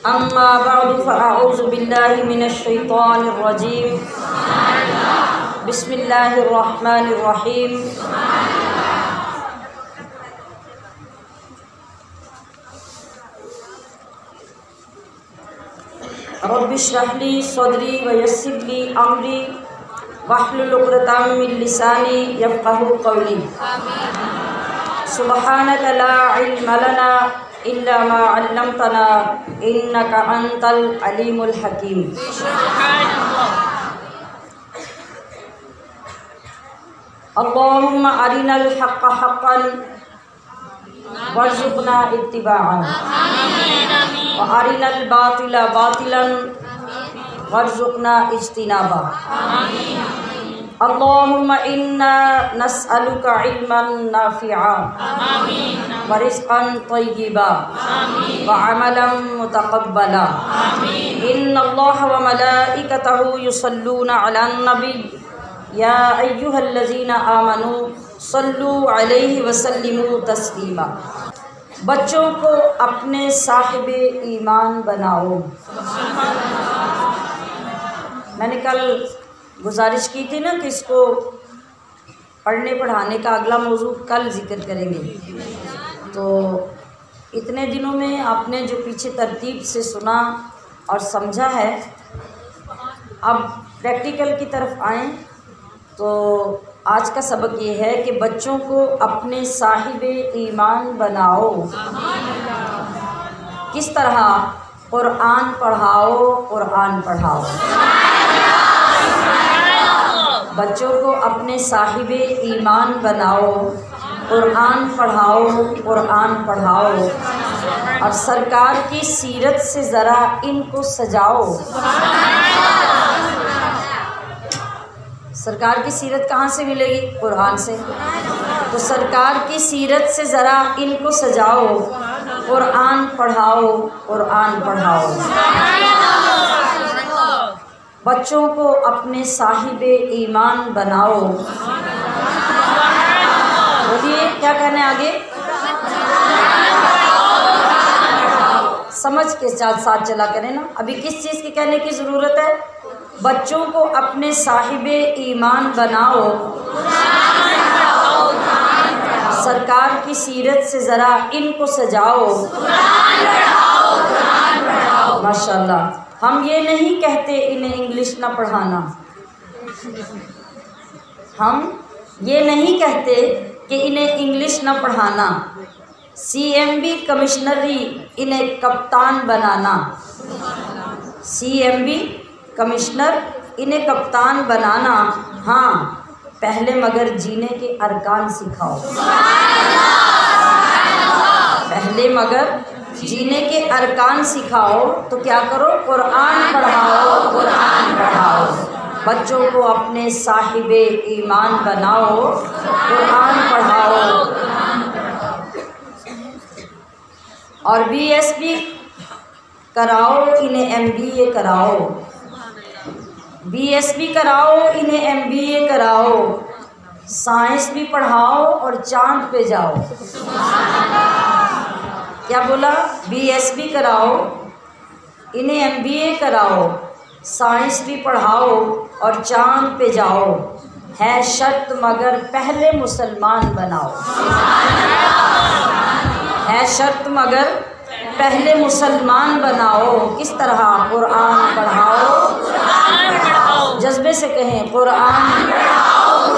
اما بعد فاعوذ باللہ من الشیطان الرجیم بسم اللہ الرحمن الرحیم رب اشرح لی صدری ویسر لی امری واحلل عقدۃ من لسانی یفقہوا قولی سبحانک لا علم لنا الا ما علمتنا انک انت العلیم الحکیم۔ اللہم ارنا الحق حقا وارزقنا اتباعہ وارنا الباطل باطلا وارزقنا اجتنابہ۔ اللہم انا نسألک علما نافعا ورزقا طیبا وعملا متقبلا۔ ان اللہ وملائکتہ یصلون علی النبی یا ایہا الذین آمنوا صلوا علیہ وسلموا تسلیما۔ بچوں کو اپنے صاحب ایمان بناؤ۔ میں نے کل گزارش کی تھی نا کہ اس کو پڑھنے پڑھانے کا اگلا موضوع کل ذکر کریں گے، تو اتنے دنوں میں آپ نے جو پیچھے ترتیب سے سنا اور سمجھا ہے، اب پریکٹیکل کی طرف آئیں تو آج کا سبق یہ ہے کہ بچوں کو اپنے صاحب ایمان بناؤ۔ کس طرح؟ قرآن پڑھاؤ، قرآن پڑھاؤ۔ بچوں کو اپنے صاحب ایمان بناؤ، قرآن پڑھاؤ، قرآن پڑھاؤ، اور سرکار کی سیرت سے ذرا ان کو سجاؤ۔ سرکار کی سیرت کہاں سے ملے گی؟ قرآن سے۔ تو سرکار کی سیرت سے ذرا ان کو سجاؤ، قرآن پڑھاؤ، قرآن پڑھاؤ۔ بچوں کو اپنے صاحب ایمان بناؤ۔ بولیے کیا کہنا ہے آگے؟ سمجھ کے ساتھ چلا کریں نا۔ ابھی کس چیز کی کہنے کی ضرورت ہے؟ بچوں کو اپنے صاحب ایمان بناؤ، سرکار کی سیرت سے ذرا ان کو سجاؤ۔ ماشاءاللہ۔ ہم یہ نہیں کہتے انہیں انگلش نہ پڑھانا، ہم یہ نہیں کہتے کہ انہیں انگلش نہ پڑھانا، سی ایم بی کمشنری انہیں کپتان بنانا، سی ایم بی کمشنر انہیں کپتان بنانا، ہاں پہلے مگر جینے کے ارکان سکھاؤ۔ پہلے مگر جینے کے ارکان سکھاؤ۔ تو کیا کرو؟ قرآن پڑھاؤ، قرآن پڑھاؤ۔ بچوں کو اپنے صاحب ایمان بناؤ، قرآن پڑھاؤ۔ اور بی ایس بی کراؤ، انہیں ایم بی اے کراؤ، بی ایس بی کراؤ، انہیں ایم بی اے کراؤ، سائنس بھی پڑھاؤ اور چاند پہ جاؤ۔ کیا بولا؟ بی ایس بی کراؤ، انہیں ایم بی اے کراؤ، سائنس بھی پڑھاؤ اور چاند پہ جاؤ، ہے شرط مگر پہلے مسلمان بناؤ۔ ہے شرط مگر پہلے مسلمان بناؤ۔ کس طرح؟ قرآن پڑھاؤ، جذبے سے کہیں قرآن پڑھاؤ،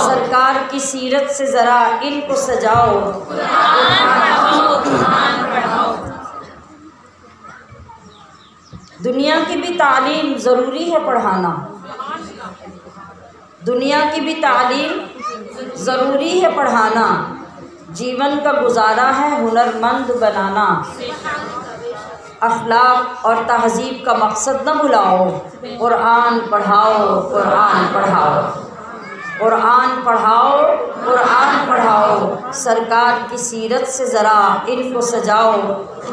سرکار کی سیرت سے ذرا ان کو سجاؤ۔ دنیا کی بھی تعلیم ضروری ہے پڑھانا، دنیا کی بھی تعلیم ضروری ہے پڑھانا، جیون کا گزارا ہے ہنرمند بنانا۔ اخلاق اور تہذیب کا مقصد نہ بھلاؤ، قرآن پڑھاؤ، قرآن پڑھاؤ، قرآن پڑھاؤ، قرآن پڑھاؤ، سرکار کی سیرت سے ذرا ان کو سجاؤ،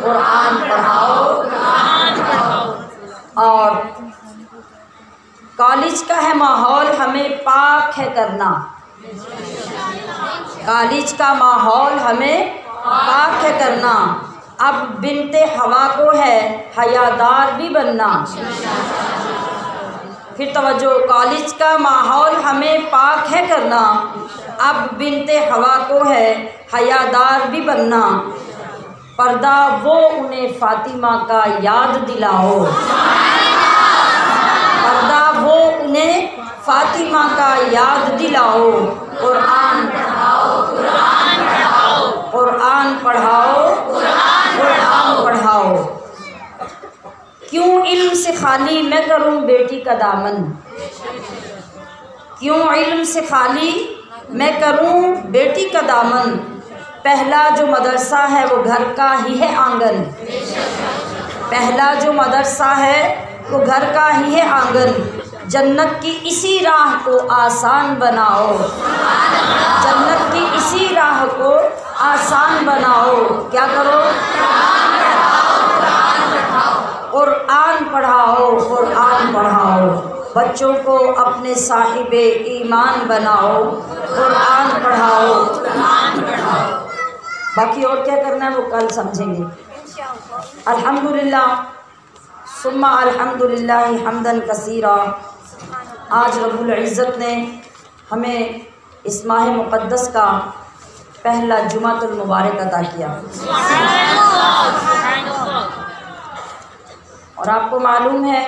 قرآن پڑھاؤ، قرآن پڑھاؤ۔ اور کالج کا ہے ماحول ہمیں پاک ہے کرنا، کالج کا ماحول ہمیں پاک ہے کرنا، اب بنت ہوا کو ہے حیادار بھی بننا۔ پھر توجہ، کالج کا ماحول ہمیں پاک ہے کرنا، اب بنت ہوا کو ہے حیادار بھی بننا، پردہ وہ انہیں فاطمہ کا یاد دلاؤ، پردہ وہ انہیں فاطمہ کا یاد دلاؤ، قرآن پڑھاؤ، قرآن پڑھاؤ، قرآن پڑھاؤ، قرآن پڑھاؤ۔ کیوں علم سے خالی میں کروں بیٹی کا دامن، کیوں علم سے خالی میں کروں بیٹی کا دامن، پہلا جو مدرسہ ہے وہ گھر کا ہی ہے آنگن، پہلا جو مدرسہ ہے وہ گھر کا ہی ہے آنگن، جنت کی اسی راہ کو آسان بناؤ، جنت کی اسی راہ کو آسان بناؤ، کیا کرو؟ قرآن پڑھاؤ، قرآن پڑھاؤ، بچوں کو اپنے صاحب ایمان بناؤ، قرآن پڑھاؤ، قرآن پڑھاؤ۔ باقی اور کیا کرنا ہے وہ کل سمجھیں گے۔ الحمدللہ ثم الحمدللہ حمداً کثیرا۔ آج رب العزت نے ہمیں اس ماہ مقدس کا پہلا جمعۃ المبارک عطا کیا، اور آپ کو معلوم ہے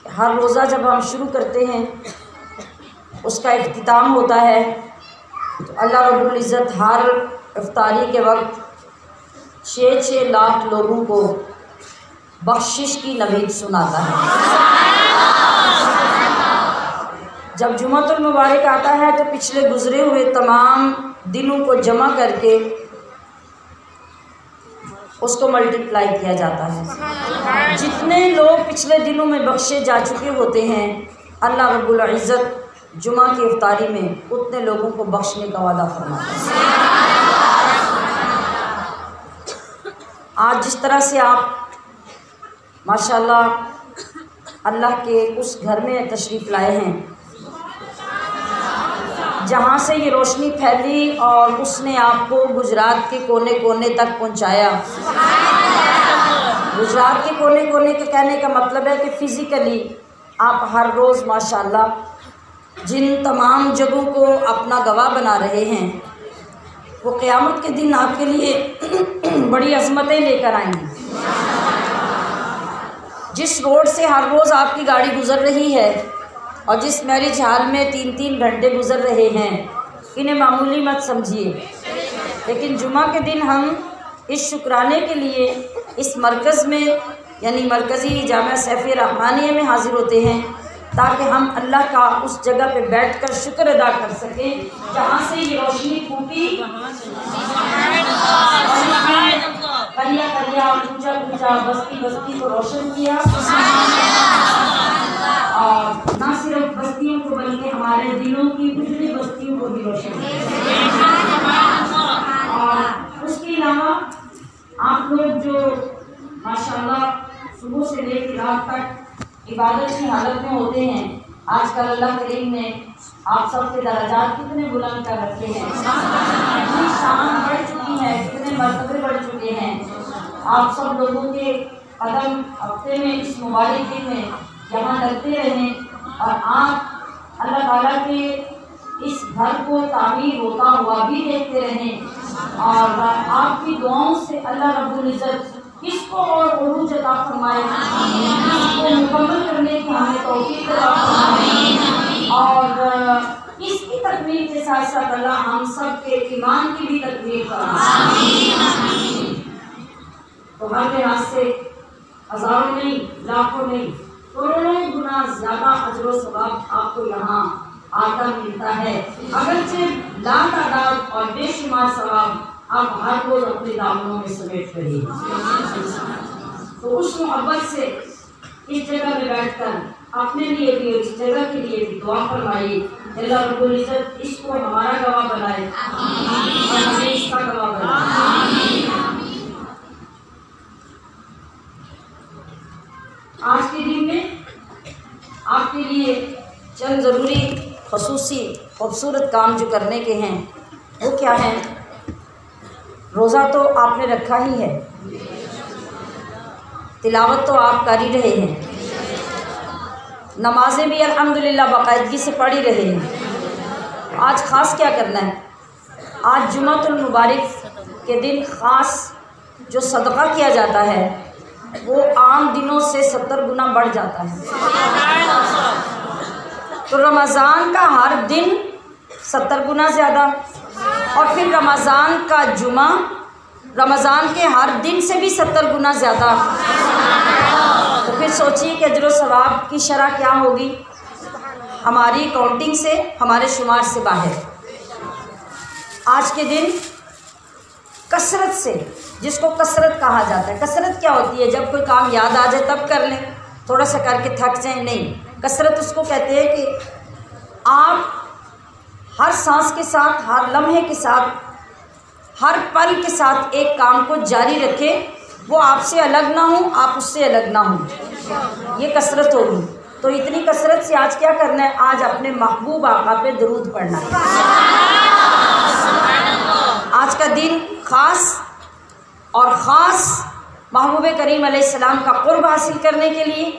کہ ہر روزہ جب ہم شروع کرتے ہیں اس کا اختتام ہوتا ہے تو اللہ رب العزت ہر افطاری کے وقت 6 لاکھ لوگوں کو بخشش کی نوید سناتا ہے۔ جب جمعۃ المبارک آتا ہے تو پچھلے گزرے ہوئے تمام دنوں کو جمع کر کے اس کو ملٹیپلائی کیا جاتا ہے، جتنے لوگ پچھلے دنوں میں بخشے جا چکے ہوتے ہیں اللہ رب العزت جمعہ کی افطاری میں اتنے لوگوں کو بخشنے کا وعدہ فرماتا ہے۔ آج جس طرح سے آپ ماشاءاللہ اللہ کے اس گھر میں تشریف لائے ہیں جہاں سے یہ روشنی پھیلی اور اس نے آپ کو گجرات کے کونے کونے تک پہنچایا۔ گجرات کے کونے کونے کے کہنے کا مطلب ہے کہ فزیکلی آپ ہر روز ماشاءاللہ جن تمام جگہوں کو اپنا گواہ بنا رہے ہیں وہ قیامت کے دن آپ کے لیے بڑی عظمتیں لے کر آئیں گی۔ جس روڈ سے ہر روز آپ کی گاڑی گزر رہی ہے اور جس میرج ہال میں 3 گھنٹے گزر رہے ہیں، انہیں معمولی مت سمجھیے، لیکن جمعہ کے دن ہم اس شکرانے کے لیے اس مرکز میں یعنی مرکزی جامعہ سیفیہ رحمانیہ میں حاضر ہوتے ہیں تاکہ ہم اللہ کا اس جگہ پہ بیٹھ کر شکر ادا کر سکیں جہاں سے یہ روشنی پھوٹی، کریا کریا، پوجا پوجا، بستی بستی کو روشن کیا، اور نہ صرف بستیوں کو بلکہ ہمارے دلوں کی پچھلی بستیوں کو بھی روشن کیا۔ اور اس کے علاوہ آپ لوگ جو ماشاءاللہ صبح سے لے کے رات تک عبادت کی حالت میں ہوتے ہیں، آج کل اللہ کریم نے آپ سب کے درجات کتنے بلند کر رکھے ہیں، کتنی شان بڑھ چکی ہے، کتنے مرتبے بڑھ چکے ہیں۔ آپ سب لوگوں کے قدم ہفتے میں اس مبارک دن میں یہاں لگتے رہیں اور آپ اللہ تعالیٰ کے اس گھر کو تعمیر ہوتا ہوا بھی دیکھتے رہیں، اور آپ کی دعاؤں سے اللہ رب العزت اس کو اور عروج عطا فرمائے، اس کو مکمل کرنے کی ہمیں توفیق عطا فرمائے، اور اس کی تکمیل کے ساتھ ساتھ اللہ ہم سب کے ایمان کی بھی تکمیل فرمائے۔ تو ہر لحاظ سے ہزاروں نہیں، لاکھوں نہیں، کروڑوں گنا زیادہ اجر و ثواب آپ کو یہاں آ کر ملتا ہے، اگرچہ لا تعداد اور بے شمار ثواب آپ ہر روز اپنے دامنوں میں سمیٹ رہی ہیں۔ تو اس محبت سے اس جگہ میں بیٹھ کر اپنے لیے بھی اور اس جگہ کے لیے بھی دعا فرمائیے، اللہ رب العزت اس کو ہمارا گواہ بنائے اور ہمیں اس کا گواہ بنائے۔ آج کے دن میں آپ کے لیے چند ضروری خصوصی خوبصورت کام جو کرنے کے ہیں وہ کیا ہیں؟ روزہ تو آپ نے رکھا ہی ہے، تلاوت تو آپ کر ہی رہے ہیں، نمازیں بھی الحمدللہ باقاعدگی سے پڑھ ہی رہے ہیں۔ آج خاص کیا کرنا ہے؟ آج جمعۃ المبارک کے دن خاص جو صدقہ کیا جاتا ہے وہ عام دنوں سے 70 گنا بڑھ جاتا ہے۔ تو رمضان کا ہر دن 70 گنا زیادہ، اور پھر رمضان کا جمعہ رمضان کے ہر دن سے بھی 70 گنا زیادہ، تو پھر سوچیے کہ اجر و ثواب کی شرح کیا ہوگی، ہماری کاؤنٹنگ سے، ہمارے شمار سے باہر۔ آج کے دن کثرت سے، جس کو کثرت کہا جاتا ہے، کثرت کیا ہوتی ہے؟ جب کوئی کام یاد آ جائے تب کر لیں، تھوڑا سا کر کے تھک جائیں، نہیں، کثرت اس کو کہتے ہیں کہ آپ ہر سانس کے ساتھ، ہر لمحے کے ساتھ، ہر پل کے ساتھ ایک کام کو جاری رکھیں، وہ آپ سے الگ نہ ہوں، آپ اس سے الگ نہ ہوں، یہ کثرت ہوگی۔ تو اتنی کثرت سے آج کیا کرنا ہے؟ آج اپنے محبوب آقا پہ درود پڑھنا ہے۔ آج کا دن خاص اور خاص محبوب کریم علیہ السلام کا قرب حاصل کرنے کے لیے،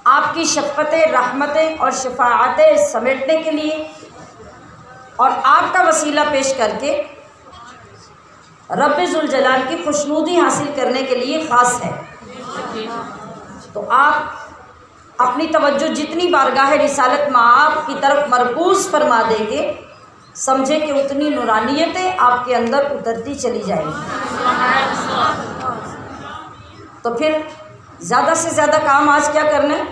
آپ کی شفقتیں، رحمتیں اور شفاعتیں سمیٹنے کے لیے، اور آپ کا وسیلہ پیش کر کے رب ذوالجلال کی خوشنودی حاصل کرنے کے لیے خاص ہے۔ تو آپ اپنی توجہ جتنی بارگاہ رسالت مآب کی طرف مرکوز فرما دیں گے، سمجھے کہ اتنی نورانیتیں آپ کے اندر اترتی چلی جائیں گی۔ تو پھر زیادہ سے زیادہ کام آج کیا کرنا ہے؟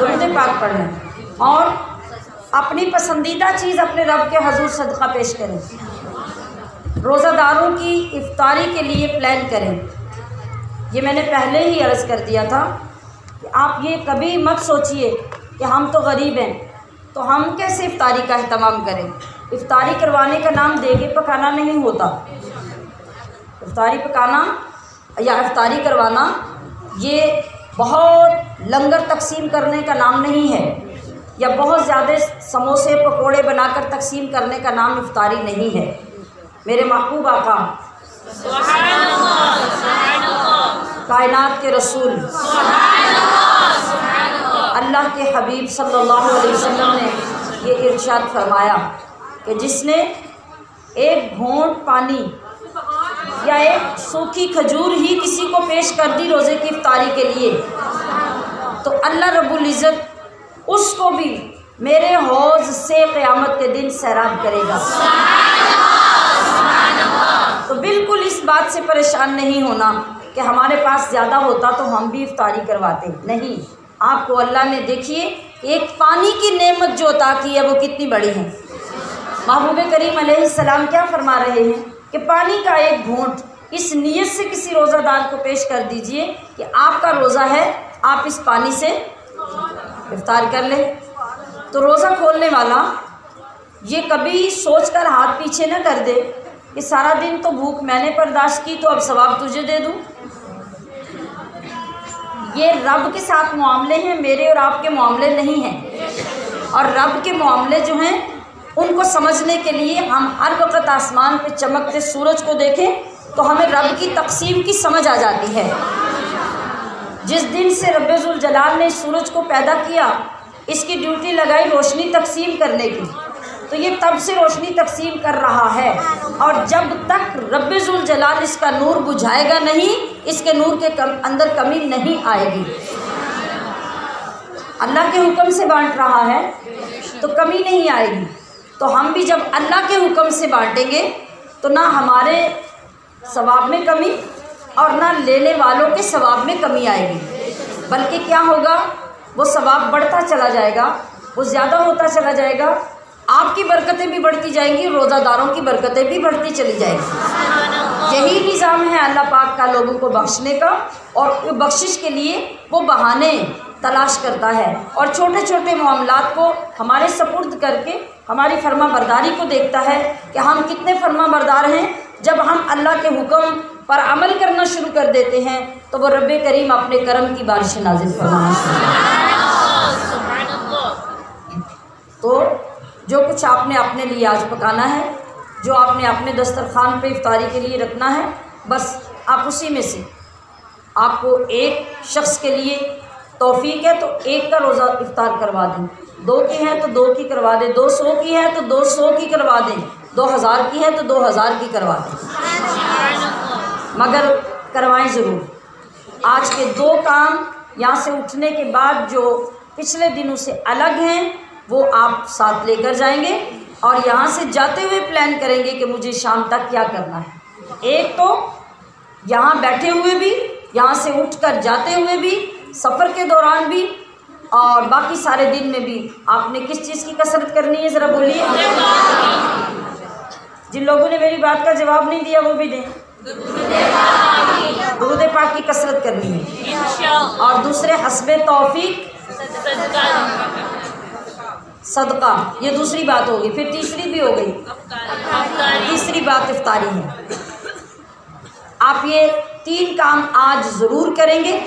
درود پاک پڑھنا ہے، اور اپنی پسندیدہ چیز اپنے رب کے حضور صدقہ پیش کریں، روزہ داروں کی افطاری کے لیے پلان کریں۔ یہ میں نے پہلے ہی عرض کر دیا تھا کہ آپ یہ کبھی مت سوچئے کہ ہم تو غریب ہیں تو ہم کیسے افطاری کا اہتمام کریں۔ افطاری کروانے کا نام دیگے پکانا نہیں ہوتا۔ افطاری پکانا یا افطاری کروانا یہ بہت لنگر تقسیم کرنے کا نام نہیں ہے، یا بہت زیادہ سموسے پکوڑے بنا کر تقسیم کرنے کا نام افطاری نہیں ہے۔ میرے محبوب آقا کائنات کے رسول اللہ کے حبیب صلی اللہ علیہ وسلم نے یہ ارشاد فرمایا کہ جس نے ایک گھونٹ پانی یا ایک سوکھی کھجور ہی کسی کو پیش کر دی روزے کی افطاری کے لیے، تو اللہ رب العزت اس کو بھی میرے حوض سے قیامت کے دن سیراب کرے گا۔ تو بالکل اس بات سے پریشان نہیں ہونا کہ ہمارے پاس زیادہ ہوتا تو ہم بھی افطاری کرواتے، نہیں۔ آپ کو اللہ نے دیکھیے ایک پانی کی نعمت جو عطا کی ہے وہ کتنی بڑی ہے۔ محبوب کریم علیہ السلام کیا فرما رہے ہیں کہ پانی کا ایک گھونٹ اس نیت سے کسی روزہ دار کو پیش کر دیجئے کہ آپ کا روزہ ہے، آپ اس پانی سے افطار کر لیں۔ تو روزہ کھولنے والا یہ کبھی سوچ کر ہاتھ پیچھے نہ کر دے کہ سارا دن تو بھوک میں نے برداشت کی تو اب ثواب تجھے دے دوں۔ یہ رب کے ساتھ معاملے ہیں، میرے اور آپ کے معاملے نہیں ہیں، اور رب کے معاملے جو ہیں ان کو سمجھنے کے لیے ہم ہر وقت آسمان پہ چمکتے سورج کو دیکھیں تو ہمیں رب کی تقسیم کی سمجھ آ جاتی ہے۔ جس دن سے رب ذوالجلال نے سورج کو پیدا کیا، اس کی ڈیوٹی لگائی روشنی تقسیم کرنے کی، تو یہ تب سے روشنی تقسیم کر رہا ہے، اور جب تک رب ذوالجلال اس کا نور بجھائے گا نہیں، اس کے نور کے اندر کمی نہیں آئے گی۔ اللہ کے حکم سے بانٹ رہا ہے تو کمی نہیں آئے گی۔ تو ہم بھی جب اللہ کے حکم سے بانٹیں گے تو نہ ہمارے ثواب میں کمی اور نہ لینے والوں کے ثواب میں کمی آئے گی، بلکہ کیا ہوگا، وہ ثواب بڑھتا چلا جائے گا، وہ زیادہ ہوتا چلا جائے گا، آپ کی برکتیں بھی بڑھتی جائیں گی، روزہ داروں کی برکتیں بھی بڑھتی چلی جائیں گی۔ یہی نظام ہے اللہ پاک کا لوگوں کو بخشنے کا، اور بخشش کے لیے وہ بہانے تلاش کرتا ہے، اور چھوٹے چھوٹے معاملات کو ہمارے سپرد کر کے ہماری فرما برداری کو دیکھتا ہے کہ ہم کتنے فرما بردار ہیں۔ جب ہم اللہ کے حکم پر عمل کرنا شروع کر دیتے ہیں تو وہ رب کریم اپنے کرم کی بارش نازل فرمانا شروع کرتا ہے۔ تو جو کچھ آپ نے اپنے لیے آج پکانا ہے جو آپ نے اپنے دسترخوان پہ افطاری کے لیے رکھنا ہے، بس آپ اسی میں سے، آپ کو ایک شخص کے لیے توفیق ہے تو ایک کا روزہ افطار کروا دیں، 2 کی ہے تو 2 کی کروا دیں، 200 کی ہے تو 200 کی کروا دیں، 2000 کی ہے تو 2000 کی کروا دیں، مگر کروائیں ضرور۔ آج کے 2 کام یہاں سے اٹھنے کے بعد جو پچھلے دنوں سے الگ ہیں وہ آپ ساتھ لے کر جائیں گے، اور یہاں سے جاتے ہوئے پلان کریں گے کہ مجھے شام تک کیا کرنا ہے۔ ایک تو یہاں بیٹھے ہوئے بھی، یہاں سے اٹھ کر جاتے ہوئے بھی، سفر کے دوران بھی، اور باقی سارے دن میں بھی آپ نے کس چیز کی کثرت کرنی ہے ذرا بولیے۔ جن لوگوں نے میری بات کا جواب نہیں دیا وہ بھی دیں۔ درود پاک کی کثرت کرنی ہے، اور دوسرے حسب توفیق صدقہ، یہ دوسری بات ہوگی، پھر تیسری بھی ہو گئی، تیسری بات افطاری ہے۔ آپ یہ 3 کام آج ضرور کریں گے،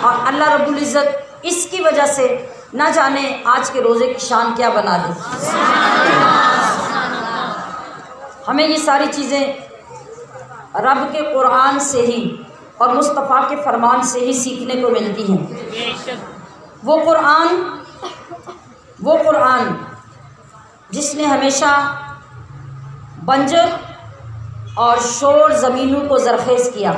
اور اللہ رب العزت اس کی وجہ سے نہ جانے آج کے روزے کی شان کیا بنا دے۔ ہمیں یہ ساری چیزیں رب کے قرآن سے ہی اور مصطفیٰ کے فرمان سے ہی سیکھنے کو ملتی ہیں۔ وہ قرآن جس نے ہمیشہ بنجر اور شور زمینوں کو زرخیز کیا۔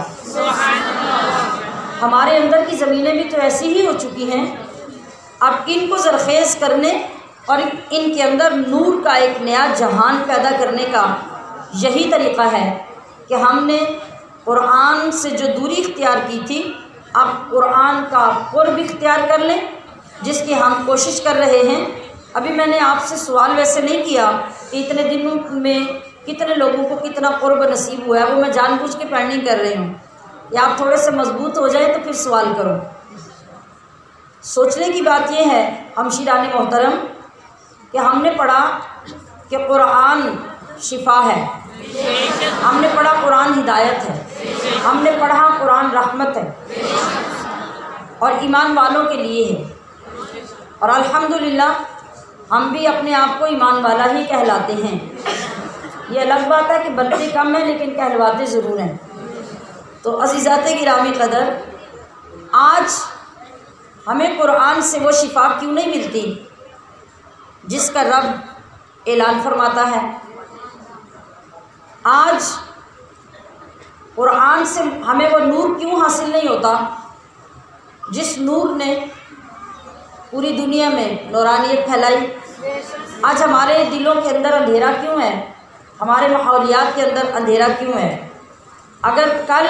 ہمارے اندر کی زمینیں بھی تو ایسی ہی ہو چکی ہیں، اب ان کو زرخیز کرنے اور ان کے اندر نور کا ایک نیا جہان پیدا کرنے کا یہی طریقہ ہے کہ ہم نے قرآن سے جو دوری اختیار کی تھی، اب قرآن کا قرب اختیار کر لیں، جس کی ہم کوشش کر رہے ہیں۔ ابھی میں نے آپ سے سوال ویسے نہیں کیا کہ اتنے دنوں میں کتنے لوگوں کو کتنا قرب نصیب ہوا ہے، وہ میں جان بوجھ کے پلاننگ کر رہی ہوں، یا آپ تھوڑے سے مضبوط ہو جائیں تو پھر سوال کرو۔ سوچنے کی بات یہ ہے ہمشیران محترم کہ ہم نے پڑھا کہ قرآن شفا ہے، ہم نے پڑھا قرآن ہدایت ہے، ہم نے پڑھا قرآن رحمت ہے اور ایمان والوں کے لیے ہے، اور الحمدللہ ہم بھی اپنے آپ کو ایمان والا ہی کہلاتے ہیں۔ یہ الگ بات ہے کہ بنتے کم ہیں لیکن کہلواتے ضرور ہیں۔ تو عزیزات گرامی قدر، آج ہمیں قرآن سے وہ شفا کیوں نہیں ملتی جس کا رب اعلان فرماتا ہے؟ آج قرآن سے ہمیں وہ نور کیوں حاصل نہیں ہوتا جس نور نے پوری دنیا میں نورانیت پھیلائی؟ آج ہمارے دلوں کے اندر اندھیرا کیوں ہے؟ ہمارے ماحولیات کے اندر اندھیرا کیوں ہے؟ اگر کل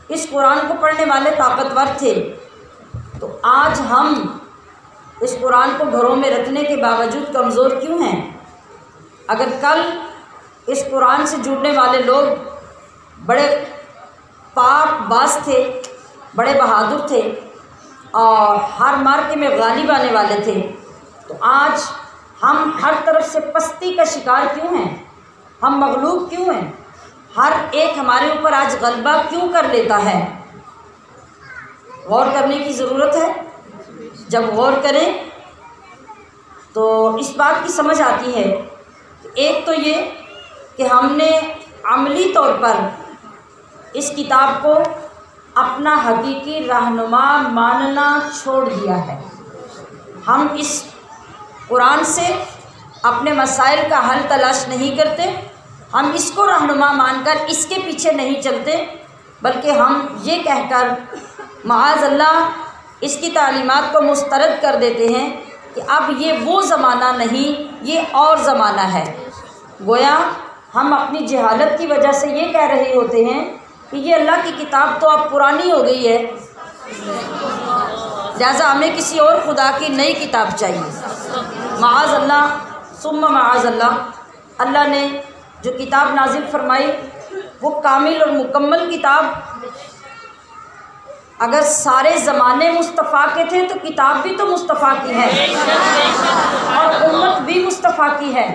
اس قرآن کو پڑھنے والے طاقتور تھے تو آج ہم اس قرآن کو گھروں میں رکھنے کے باوجود کمزور کیوں ہیں؟ اگر کل اس قرآن سے جڑنے والے لوگ بڑے پاک باز تھے، بڑے بہادر تھے اور ہر مارکے میں غالب آنے والے تھے، تو آج ہم ہر طرف سے پستی کا شکار کیوں ہیں؟ ہم مغلوب کیوں ہیں؟ ہر ایک ہمارے اوپر آج غلبہ کیوں کر لیتا ہے؟ غور کرنے کی ضرورت ہے۔ جب غور کریں تو اس بات کی سمجھ آتی ہے کہ ایک تو یہ کہ ہم نے عملی طور پر اس کتاب کو اپنا حقیقی رہنما ماننا چھوڑ دیا ہے۔ ہم اس قرآن سے اپنے مسائل کا حل تلاش نہیں کرتے، ہم اس کو رہنما مان کر اس کے پیچھے نہیں چلتے، بلکہ ہم یہ کہہ کر معاذ اللہ اس کی تعلیمات کو مسترد کر دیتے ہیں کہ اب یہ وہ زمانہ نہیں، یہ اور زمانہ ہے۔ گویا ہم اپنی جہالت کی وجہ سے یہ کہہ رہے ہوتے ہیں کہ یہ اللہ کی کتاب تو اب پرانی ہو گئی ہے، لہٰذا ہمیں کسی اور خدا کی نئی کتاب چاہیے۔ معاذ اللہ ثم معاذ اللہ، اللہ نے جو کتاب نازل فرمائی وہ کامل اور مکمل کتاب، اگر سارے زمانے مصطفیٰ کے تھے تو کتاب بھی تو مصطفیٰ کی ہے اور امت بھی مصطفیٰ کی ہے،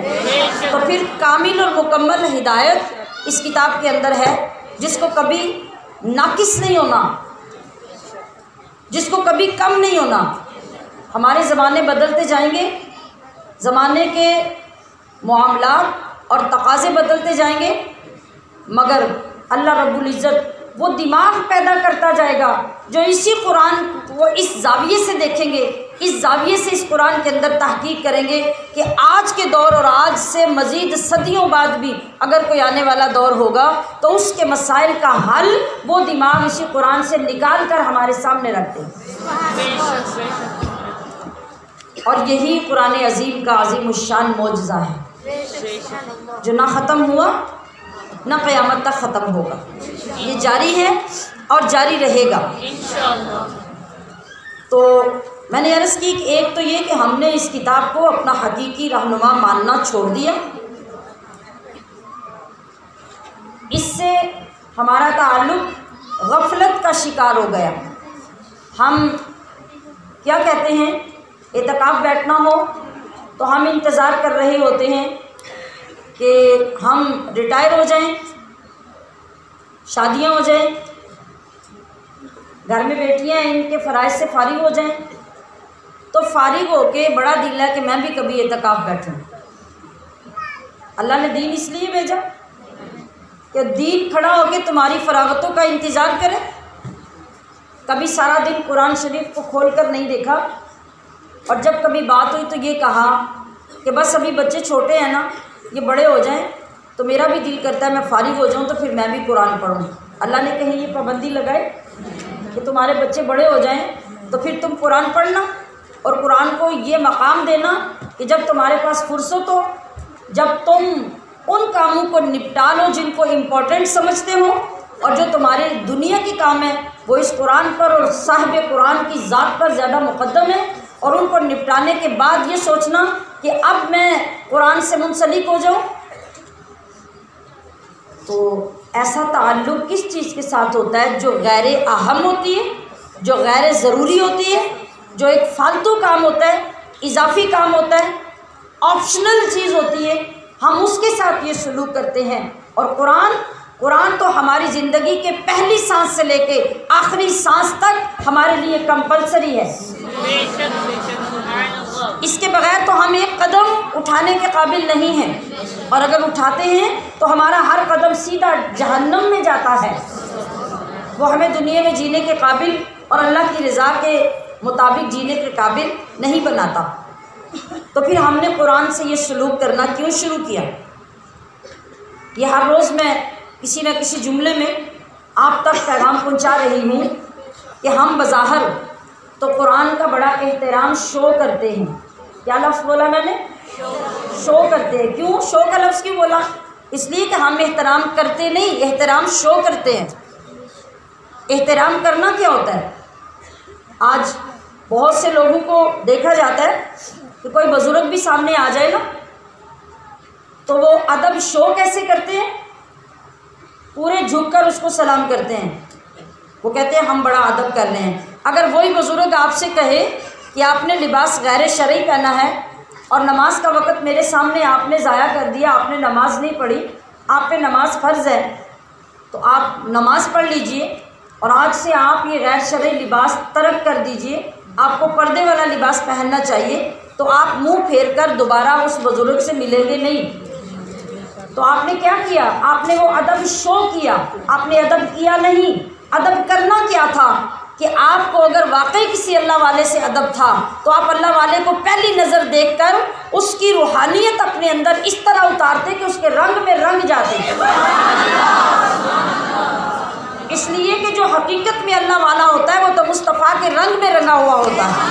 تو پھر کامل اور مکمل ہدایت اس کتاب کے اندر ہے، جس کو کبھی ناقص نہیں ہونا، جس کو کبھی کم نہیں ہونا۔ ہمارے زمانے بدلتے جائیں گے، زمانے کے معاملات اور تقاضے بدلتے جائیں گے، مگر اللہ رب العزت وہ دماغ پیدا کرتا جائے گا جو اسی قرآن وہ اس زاویے سے دیکھیں گے، اس زاویے سے اس قرآن کے اندر تحقیق کریں گے کہ آج کے دور اور آج سے مزید صدیوں بعد بھی اگر کوئی آنے والا دور ہوگا تو اس کے مسائل کا حل وہ دماغ اسی قرآن سے نکال کر ہمارے سامنے رکھتے ہیں۔ اور یہی قرآن عظیم کا عظیم الشان معجزہ ہے جو نہ ختم ہوا نہ قیامت تک ختم ہوگا، یہ جاری ہے اور جاری رہے گا۔ تو میں نے عرض کی کہ ایک تو یہ کہ ہم نے اس کتاب کو اپنا حقیقی رہنما ماننا چھوڑ دیا، اس سے ہمارا تعلق غفلت کا شکار ہو گیا۔ ہم کیا کہتے ہیں، اعتکاف بیٹھنا ہو تو ہم انتظار کر رہے ہوتے ہیں کہ ہم ریٹائر ہو جائیں، شادیاں ہو جائیں، گھر میں بیٹیاں ان کے فرائض سے فارغ ہو جائیں، تو فارغ ہو کے بڑا دل ہے کہ میں بھی کبھی اعتکاف بیٹھوں۔ اللہ نے دین اس لیے بھیجا کہ دین کھڑا ہو کے تمہاری فراغتوں کا انتظار کرے۔ کبھی سارا دن قرآن شریف کو کھول کر نہیں دیکھا، اور جب کبھی بات ہوئی تو یہ کہا کہ بس ابھی بچے چھوٹے ہیں نا، یہ بڑے ہو جائیں تو میرا بھی دل کرتا ہے میں فارغ ہو جاؤں تو پھر میں بھی قرآن پڑھوں۔ اللہ نے کہیں یہ پابندی لگائے کہ تمہارے بچے بڑے ہو جائیں تو پھر تم قرآن پڑھنا، اور قرآن کو یہ مقام دینا کہ جب تمہارے پاس فرصت ہو، جب تم ان کاموں کو نپٹا لو جن کو امپورٹنٹ سمجھتے ہو، اور جو تمہارے دنیا کے کام ہیں وہ اس قرآن پر اور صاحب قرآن کی ذات پر زیادہ مقدم ہے، اور ان کو نپٹانے کے بعد یہ سوچنا کہ اب میں قرآن سے منسلک ہو جاؤں۔ تو ایسا تعلق کس چیز کے ساتھ ہوتا ہے جو غیر اہم ہوتی ہے، جو غیر ضروری ہوتی ہے، جو ایک فالتو کام ہوتا ہے، اضافی کام ہوتا ہے، آپشنل چیز ہوتی ہے، ہم اس کے ساتھ یہ سلوک کرتے ہیں۔ اور قرآن تو ہماری زندگی کے پہلی سانس سے لے کے آخری سانس تک ہمارے لیے کمپلسری ہے، اس کے بغیر تو ہم ایک قدم اٹھانے کے قابل نہیں ہیں، اور اگر اٹھاتے ہیں تو ہمارا ہر قدم سیدھا جہنم میں جاتا ہے، وہ ہمیں دنیا میں جینے کے قابل اور اللہ کی رضا کے مطابق جینے کے قابل نہیں بناتا۔ تو پھر ہم نے قرآن سے یہ سلوک کرنا کیوں شروع کیا؟ یہ ہر روز میں کسی نہ کسی جملے میں آپ تک پیغام پہنچا رہی ہوں کہ ہم بظاہر تو قرآن کا بڑا احترام شو کرتے ہیں۔ کیا لفظ بولا میں نے؟ شو کرتے ہیں۔ کیوں شو کا لفظ کیوں بولا؟ اس لیے کہ ہم احترام کرتے نہیں، احترام شو کرتے ہیں۔ احترام کرنا کیا ہوتا ہے؟ آج بہت سے لوگوں کو دیکھا جاتا ہے کہ کوئی بزرگ بھی سامنے آ جائے نا تو وہ ادب شو کیسے کرتے ہیں؟ پورے جھک کر اس کو سلام کرتے ہیں، وہ کہتے ہیں ہم بڑا ادب کر رہے ہیں۔ اگر وہی بزرگ آپ سے کہے کہ آپ نے لباس غیر شرعی پہنا ہے اور نماز کا وقت میرے سامنے آپ نے ضائع کر دیا، آپ نے نماز نہیں پڑھی، آپ پہ نماز فرض ہے، تو آپ نماز پڑھ لیجئے اور آج سے آپ یہ غیر شرعی لباس ترک کر دیجئے، آپ کو پردے والا لباس پہننا چاہیے، تو آپ منہ پھیر کر دوبارہ اس بزرگ سے ملیں گے نہیں۔ تو آپ نے کیا کیا؟ آپ نے وہ ادب شو کیا، آپ نے ادب کیا نہیں۔ ادب کرنا کیا تھا کہ آپ کو اگر واقعی کسی اللہ والے سے ادب تھا تو آپ اللہ والے کو پہلی نظر دیکھ کر اس کی روحانیت اپنے اندر اس طرح اتارتے کہ اس کے رنگ میں رنگ جاتے۔ اس لیے کہ جو حقیقت میں اللہ والا ہوتا ہے وہ تو مصطفیٰ کے رنگ میں رنگا ہوا ہوتا ہے،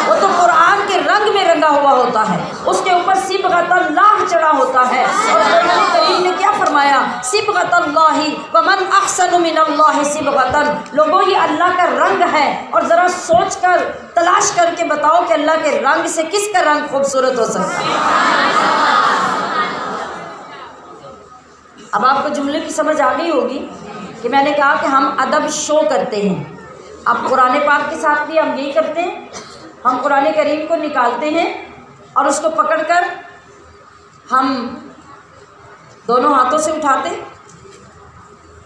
وہ تو قرآن کے رنگ میں رنگا ہوا ہوتا ہے، اس کے اوپر صبغۃ اللہ چڑھا ہوتا ہے۔ اور قرآن کریم نے کیا فرمایا؟ صبغۃ اللہ ومن احسن من اللہ صبغۃ۔ لوگوں یہ اللہ کا رنگ ہے، اور ذرا سوچ کر تلاش کر کے بتاؤ کہ اللہ کے رنگ سے کس کا رنگ خوبصورت ہو سکتا ہے؟ اب آپ کو جملے کی سمجھ آ گئی ہوگی کہ میں نے کہا کہ ہم ادب شو کرتے ہیں۔ اب قرآن پاک کے ساتھ بھی ہم یہی کرتے ہیں، ہم قرآن کریم کو نکالتے ہیں اور اس کو پکڑ کر ہم دونوں ہاتھوں سے اٹھاتے،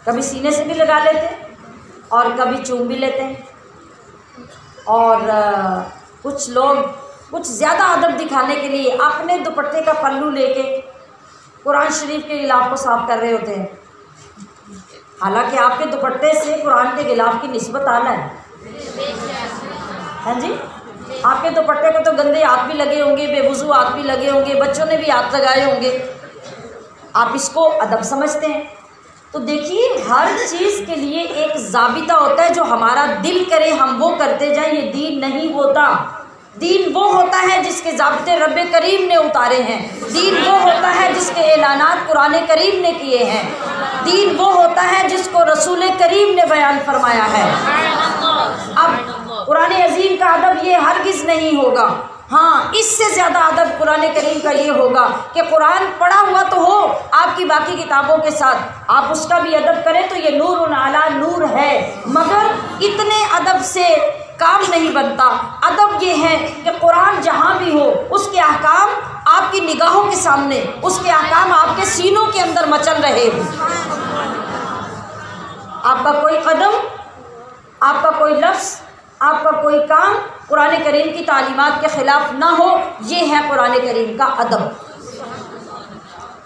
کبھی سینے سے بھی لگا لیتے اور کبھی چوم بھی لیتے ہیں، اور کچھ لوگ کچھ زیادہ ادب دکھانے کے لیے اپنے دوپٹے کا پلو لے کے قرآن شریف کے غلاف کو صاف کر رہے ہوتے ہیں، حالانکہ آپ کے دوپٹے سے قرآن کے غلاف کی نسبت اعلیٰ ہے۔ ہاں جی، آپ کے دوپٹے کو تو گندے ہاتھ بھی لگے ہوں گے، بے وضو ہاتھ بھی لگے ہوں گے، بچوں نے بھی ہاتھ لگائے ہوں گے، آپ اس کو ادب سمجھتے ہیں۔ تو دیکھیے ہر چیز کے لیے ایک ضابطہ ہوتا ہے، جو ہمارا دل کرے ہم وہ کرتے جائیں، یہ دین نہیں ہوتا۔ دین وہ ہوتا ہے جس کے ضابطے رب کریم نے اتارے ہیں، دین وہ ہوتا ہے جس کے اعلانات قرآن کریم نے کیے ہیں، دین وہ ہوتا ہے جس کو رسول کریم نے بیان فرمایا ہے۔ اب قرآن عظیم کا ادب یہ ہرگز نہیں ہوگا، ہاں اس سے زیادہ ادب قرآن کریم کا یہ ہوگا کہ قرآن پڑھا ہوا تو ہو آپ کی باقی کتابوں کے ساتھ، آپ اس کا بھی ادب کریں تو یہ نور علی نور ہے، مگر اتنے ادب سے کام نہیں بنتا۔ ادب یہ ہے کہ قرآن جہاں بھی ہو اس کے احکام آپ کی نگاہوں کے سامنے، اس کے احکام آپ کے سینوں کے اندر مچل رہے ہوں، آپ کا کوئی قدم، آپ کا کوئی لفظ، آپ کا کوئی کام قرآن کریم کی تعلیمات کے خلاف نہ ہو، یہ ہے قرآن کریم کا ادب۔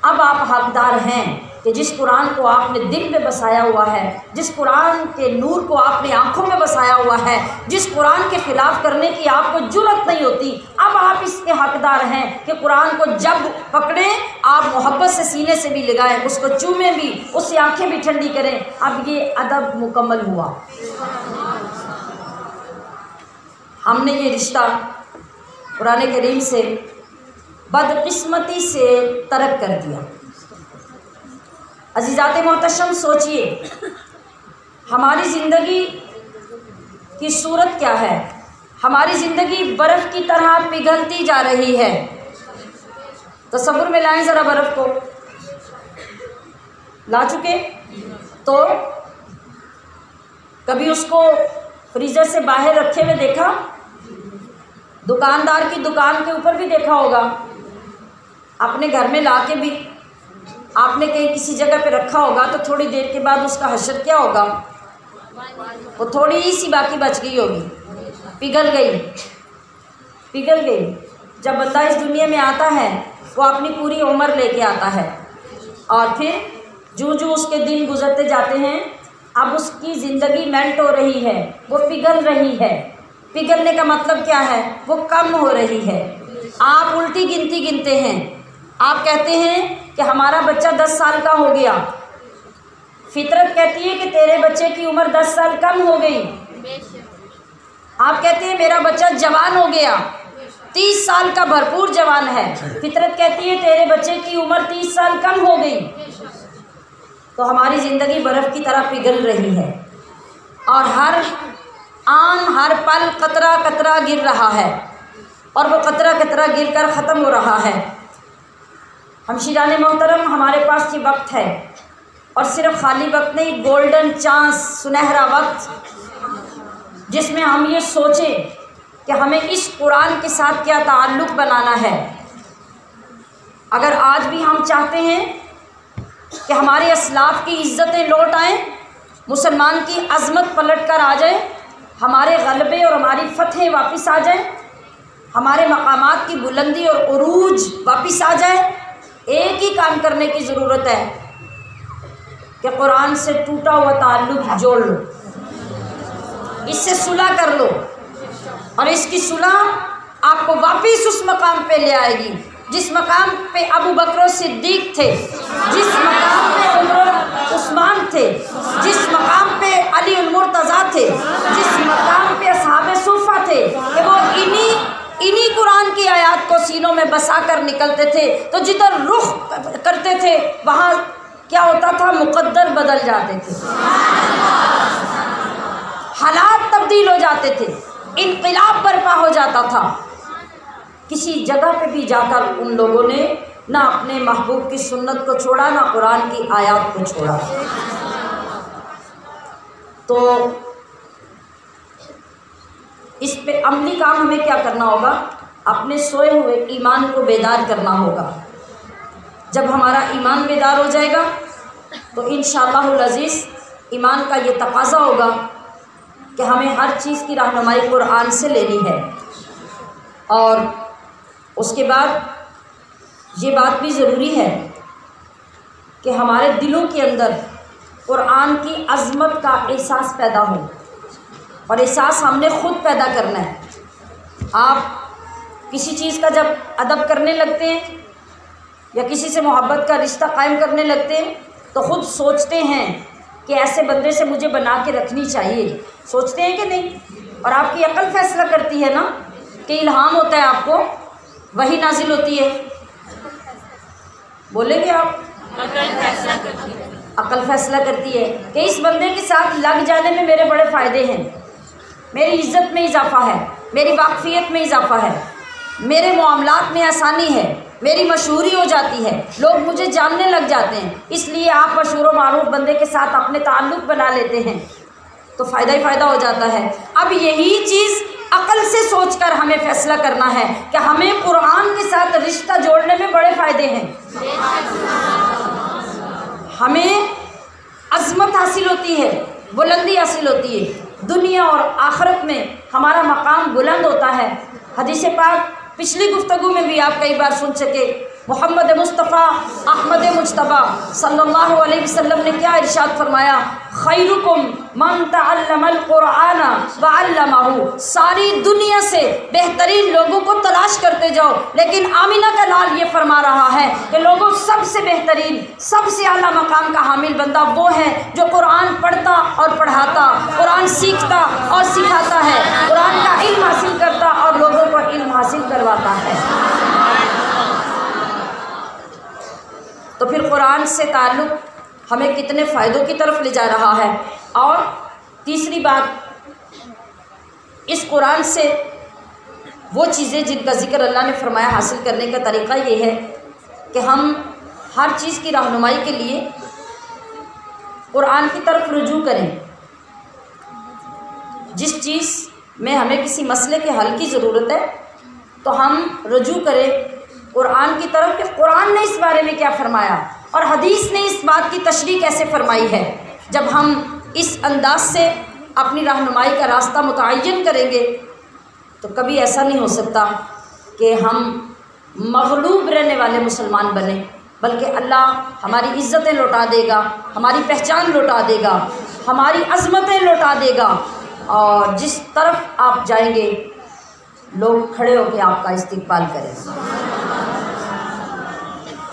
اب آپ حقدار ہیں کہ جس قرآن کو آپ نے دل میں بسایا ہوا ہے، جس قرآن کے نور کو آپ نے آنکھوں میں بسایا ہوا ہے، جس قرآن کے خلاف کرنے کی آپ کو جرأت نہیں ہوتی، اب آپ اس کے حقدار ہیں کہ قرآن کو جب پکڑیں آپ محبت سے سینے سے بھی لگائیں، اس کو چومیں بھی، اس سے آنکھیں بھی ٹھنڈی کریں۔ اب یہ ادب مکمل ہوا۔ ہم نے یہ رشتہ قرآن کریم سے بدقسمتی سے ترک کر دیا۔ عزیزات محتشم، سوچئے ہماری زندگی کی صورت کیا ہے؟ ہماری زندگی برف کی طرح پگھلتی جا رہی ہے۔ تصور میں لائیں ذرا، برف کو لا چکے تو کبھی اس کو فریزر سے باہر رکھے ہوئے دیکھا؟ دکاندار کی دکان کے اوپر بھی دیکھا ہوگا، اپنے گھر میں لا کے بھی آپ نے کہیں کسی جگہ پہ رکھا ہوگا تو تھوڑی دیر کے بعد اس کا حشر کیا ہوگا؟ وہ تھوڑی سی باقی بچ گئی ہوگی، پگھل گئی۔ جب بندہ اس دنیا میں آتا ہے وہ اپنی پوری عمر لے کے آتا ہے، اور پھر جو اس کے دن گزرتے جاتے ہیں اب اس کی زندگی میلٹ ہو رہی ہے، وہ پگھل رہی ہے۔ پگھلنے کا مطلب کیا ہے؟ وہ کم ہو رہی ہے۔ آپ الٹی گنتی گنتے ہیں، آپ کہتے ہیں کہ ہمارا بچہ 10 سال کا ہو گیا، فطرت کہتی ہے کہ تیرے بچے کی عمر 10 سال کم ہو گئی۔ آپ کہتے ہیں میرا بچہ جوان ہو گیا، 30 سال کا بھرپور جوان ہے، فطرت کہتی ہے تیرے بچے کی عمر 30 سال کم ہو گئی۔ تو ہماری زندگی برف کی طرح پگھل رہی ہے، اور ہر آن ہر پل قطرہ قطرہ گر رہا ہے، اور وہ قطرہ قطرہ گر کر ختم ہو رہا ہے۔ ہمشیران محترم، ہمارے پاس یہ وقت ہے، اور صرف خالی وقت نہیں، گولڈن چانس، سنہرا وقت، جس میں ہم یہ سوچیں کہ ہمیں اس قرآن کے ساتھ کیا تعلق بنانا ہے۔ اگر آج بھی ہم چاہتے ہیں کہ ہمارے اسلاف کی عزتیں لوٹ آئیں، مسلمان کی عظمت پلٹ کر آ جائے، ہمارے غلبے اور ہماری فتحیں واپس آ جائیں، ہمارے مقامات کی بلندی اور عروج واپس آ جائے، ایک ہی کام کرنے کی ضرورت ہے کہ قرآن سے ٹوٹا ہوا تعلق جوڑ لو، اس سے صلح کر لو، اور اس کی صلح آپ کو واپس اس مقام پہ لے آئے گی جس مقام پہ ابو بکر صدیق تھے، جس مقام پہ عمر عثمان تھے، جس مقام پہ علی المرتضیٰ تھے، جس مقام پہ اصحاب صوفہ تھے، کہ وہ انہی قرآن کی آیات کو سینوں میں بسا کر نکلتے تھے، تو جدھر رخ کرتے تھے وہاں کیا ہوتا تھا؟ مقدر بدل جاتے تھے، حالات تبدیل ہو جاتے تھے، انقلاب برپا ہو جاتا تھا۔ کسی جگہ پہ بھی جا کر ان لوگوں نے نہ اپنے محبوب کی سنت کو چھوڑا، نہ قرآن کی آیات کو چھوڑا۔ تو اس پہ عملی کام ہمیں کیا کرنا ہوگا؟ اپنے سوئے ہوئے ایمان کو بیدار کرنا ہوگا۔ جب ہمارا ایمان بیدار ہو جائے گا تو انشاءاللہ العزیز ایمان کا یہ تقاضا ہوگا کہ ہمیں ہر چیز کی رہنمائی قرآن سے لینی ہے، اور اس کے بعد یہ بات بھی ضروری ہے کہ ہمارے دلوں کے اندر قرآن کی عظمت کا احساس پیدا ہو، اور احساس ہم نے خود پیدا کرنا ہے۔ آپ کسی چیز کا جب ادب کرنے لگتے ہیں یا کسی سے محبت کا رشتہ قائم کرنے لگتے ہیں تو خود سوچتے ہیں کہ ایسے بندے سے مجھے بنا کے رکھنی چاہیے، سوچتے ہیں کہ نہیں؟ اور آپ کی عقل فیصلہ کرتی ہے نا، کہ الہام ہوتا ہے آپ کو، وحی نازل ہوتی ہے، بولیں گے آپ؟ عقل فیصلہ کرتی ہے کہ اس بندے کے ساتھ لگ جانے میں میرے بڑے فائدے ہیں، میری عزت میں اضافہ ہے، میری واقفیت میں اضافہ ہے، میرے معاملات میں آسانی ہے، میری مشہوری ہو جاتی ہے، لوگ مجھے جاننے لگ جاتے ہیں، اس لیے آپ مشہور و معروف بندے کے ساتھ اپنے تعلق بنا لیتے ہیں تو فائدہ ہی فائدہ ہو جاتا ہے۔ اب یہی چیز عقل سے سوچ کر ہمیں فیصلہ کرنا ہے کہ ہمیں قرآن کے ساتھ رشتہ جوڑنے میں بڑے فائدے ہیں، ہمیں عظمت حاصل ہوتی ہے، بلندی حاصل ہوتی ہے، دنیا اور آخرت میں ہمارا مقام بلند ہوتا ہے۔ حدیث پاک پچھلی گفتگو میں بھی آپ کئی بار سن چکے، محمد مصطفیٰ احمد مجتبیٰ صلی اللہ علیہ وسلم نے کیا ارشاد فرمایا؟ خیرکم من تعلم القرآن وعلمہ، ساری دنیا سے بہترین لوگوں کو تلاش کرتے جاؤ، لیکن آمینہ کا لال یہ فرما رہا ہے کہ لوگوں سب سے بہترین، سب سے اعلیٰ مقام کا حامل بندہ وہ ہے جو قرآن پڑھتا اور پڑھاتا، قرآن سیکھتا اور سکھاتا ہے، قرآن کا علم حاصل کرتا اور لوگوں کو علم حاصل کرواتا ہے۔ تو پھر قرآن سے تعلق ہمیں کتنے فائدوں کی طرف لے جا رہا ہے۔ اور تیسری بات، اس قرآن سے وہ چیزیں جن کا ذکر اللہ نے فرمایا حاصل کرنے کا طریقہ یہ ہے کہ ہم ہر چیز کی رہنمائی کے لیے قرآن کی طرف رجوع کریں۔ جس چیز میں ہمیں کسی مسئلے کے حل کی ضرورت ہے تو ہم رجوع کریں قرآن کی طرف کہ قرآن نے اس بارے میں کیا فرمایا اور حدیث نے اس بات کی تشریح کیسے فرمائی ہے۔ جب ہم اس انداز سے اپنی رہنمائی کا راستہ متعین کریں گے تو کبھی ایسا نہیں ہو سکتا کہ ہم مغلوب رہنے والے مسلمان بنیں، بلکہ اللہ ہماری عزتیں لوٹا دے گا، ہماری پہچان لوٹا دے گا، ہماری عظمتیں لوٹا دے گا، اور جس طرف آپ جائیں گے لوگ کھڑے ہو کے آپ کا استقبال کریں،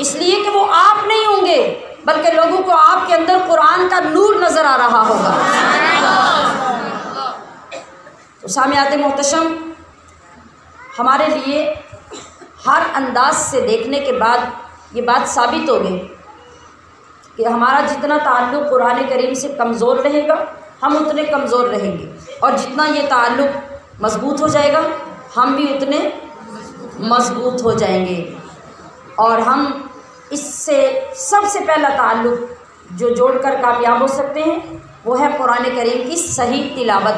اس لیے کہ وہ آپ نہیں ہوں گے بلکہ لوگوں کو آپ کے اندر قرآن کا نور نظر آ رہا ہوگا۔ تو سامعات محتشم، ہمارے لیے ہر انداز سے دیکھنے کے بعد یہ بات ثابت ہو گئی کہ ہمارا جتنا تعلق قرآن کریم سے کمزور رہے گا ہم اتنے کمزور رہیں گے، اور جتنا یہ تعلق مضبوط ہو جائے گا ہم بھی اتنے مضبوط ہو جائیں گے۔ اور ہم اس سے سب سے پہلا تعلق جو جوڑ کر کامیاب ہو سکتے ہیں وہ ہے قرآن کریم کی صحیح تلاوت۔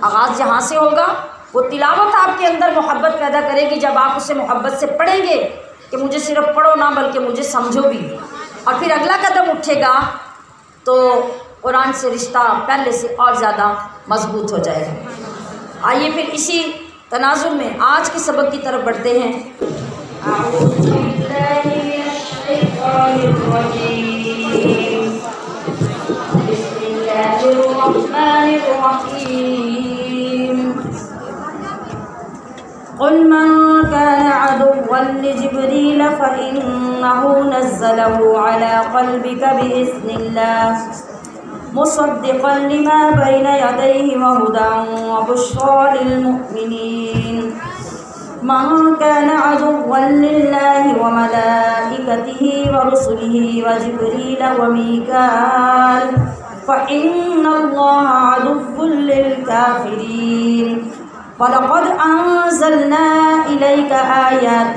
آغاز جہاں سے ہوگا، وہ تلاوت آپ کے اندر محبت پیدا کرے گی جب آپ اسے محبت سے پڑھیں گے کہ مجھے صرف پڑھو نہ بلکہ مجھے سمجھو بھی، اور پھر اگلا قدم اٹھے گا تو قرآن سے رشتہ پہلے سے اور زیادہ مضبوط ہو جائے گا۔ آئیے پھر اسی تناظر میں آج کے سبق کی طرف بڑھتے ہیں۔ اعوذ باللہ من الشیطان الرجیم، بسم اللہ الرحمن الرحیم، قل من كان عدوا لجبريل فإنه نزله على قلبك بإذن الله مصدقا لما بين يديه وهدى وبشرى للمؤمنين، من كان عدوا لله وملائكته ورسله وجبريل وميكال فإن الله عدو للكافرين، وَلَقَدْ أَنزَلْنَا إِلَيْكَ آيَاتٍ